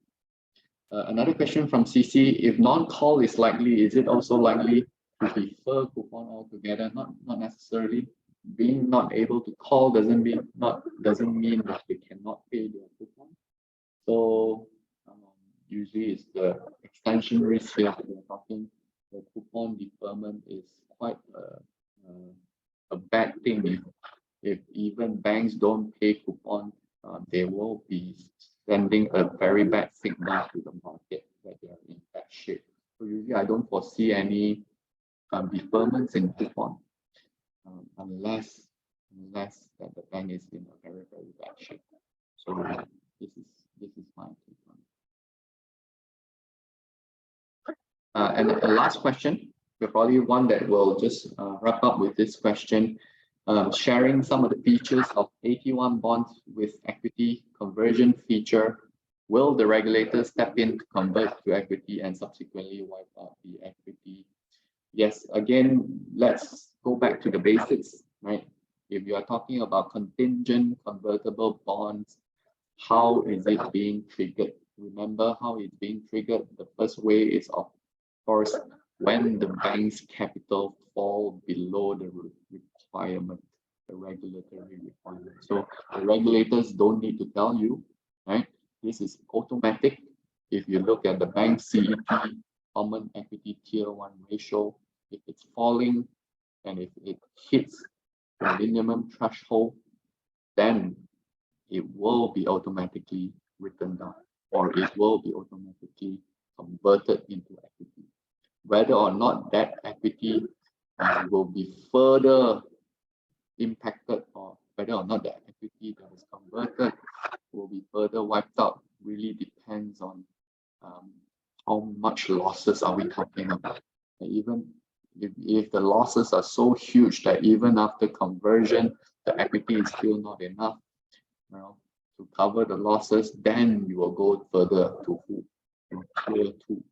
Another question from CC: if non-call is likely, is it also likely to defer coupon altogether? Not necessarily. Being not able to call doesn't mean that they cannot pay their coupon. So usually it's the extension risk here that we're talking. The coupon deferment is quite a bad thing. If even banks don't pay coupon, they will be sending a very bad signal to the market that they are in bad shape. So usually I don't foresee any deferments in coupon unless that the bank is in a very, very bad shape. So this is my take on it. And the last question, probably one that will just wrap up with this question. Sharing some of the features of AT1 bonds with equity conversion feature. Will the regulator step in to convert to equity and subsequently wipe out the equity? Yes, again, let's go back to the basics, right? If you are talking about contingent convertible bonds, how is it being triggered? Remember how it's being triggered? The first way is of course, when the bank's capital fall below the requirement, the regulatory requirement. So the regulators don't need to tell you, right? This is automatic. If you look at the bank CET, Common Equity Tier 1 ratio, if it's falling and if it hits the minimum threshold, then it will be automatically written down, or it will be automatically converted into equity. Whether or not that equity will be further impacted, or whether or not the equity that is converted will be further wiped out, really depends on how much losses are we talking about. And even if the losses are so huge that even after conversion, the equity is still not enough, you know, to cover the losses, then you will go further to who? Tier 2.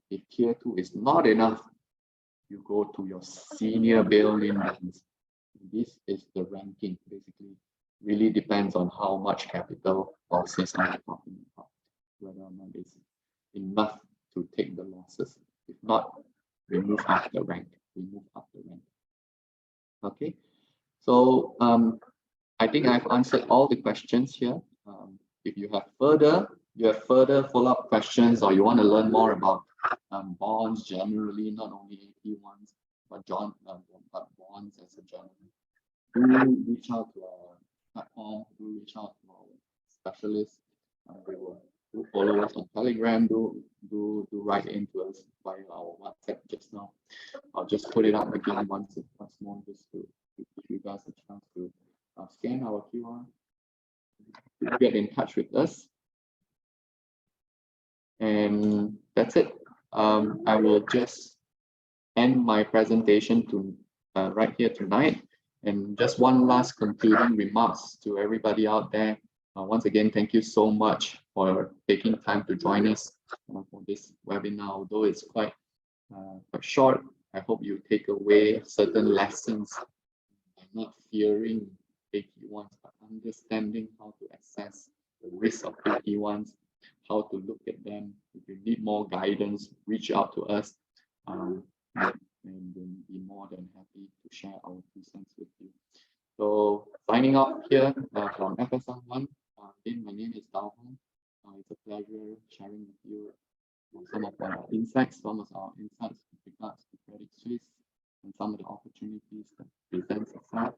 If Tier 2 is not enough, you go to your senior bail-in banks. This is the ranking. Basically, really depends on how much capital losses are you talking about, whether or not it's enough to take the losses. If not, remove half the rank. Remove half the rank. Okay. So I think I've answered all the questions here. If you have further follow-up questions, or you want to learn more about bonds generally, not only AP1s, but bonds as a general, do reach out to our platform, do reach out to our specialists. They will do follow us on Telegram, do write into us via our WhatsApp just now. I'll just put it up again once more, just to give you guys a chance to scan our QR, to get in touch with us. And that's it. I will just end my presentation to right here tonight. And just one last concluding remarks to everybody out there. Once again, thank you so much for taking time to join us for this webinar. Although it's quite short, I hope you take away certain lessons, not fearing AP1s, but understanding how to assess the risk of AP1s, how to look at them. If you need more guidance, reach out to us, and we'll be more than happy to share our 2 cents with you. So signing off here from FSMOne. My name is Dao Hong. It's a pleasure sharing with you some of our insights, with regards to Credit Suisse and some of the opportunities that presents itself.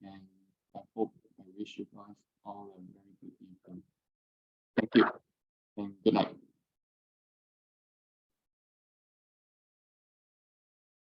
And I wish you guys all a very good evening. Thank you and good night.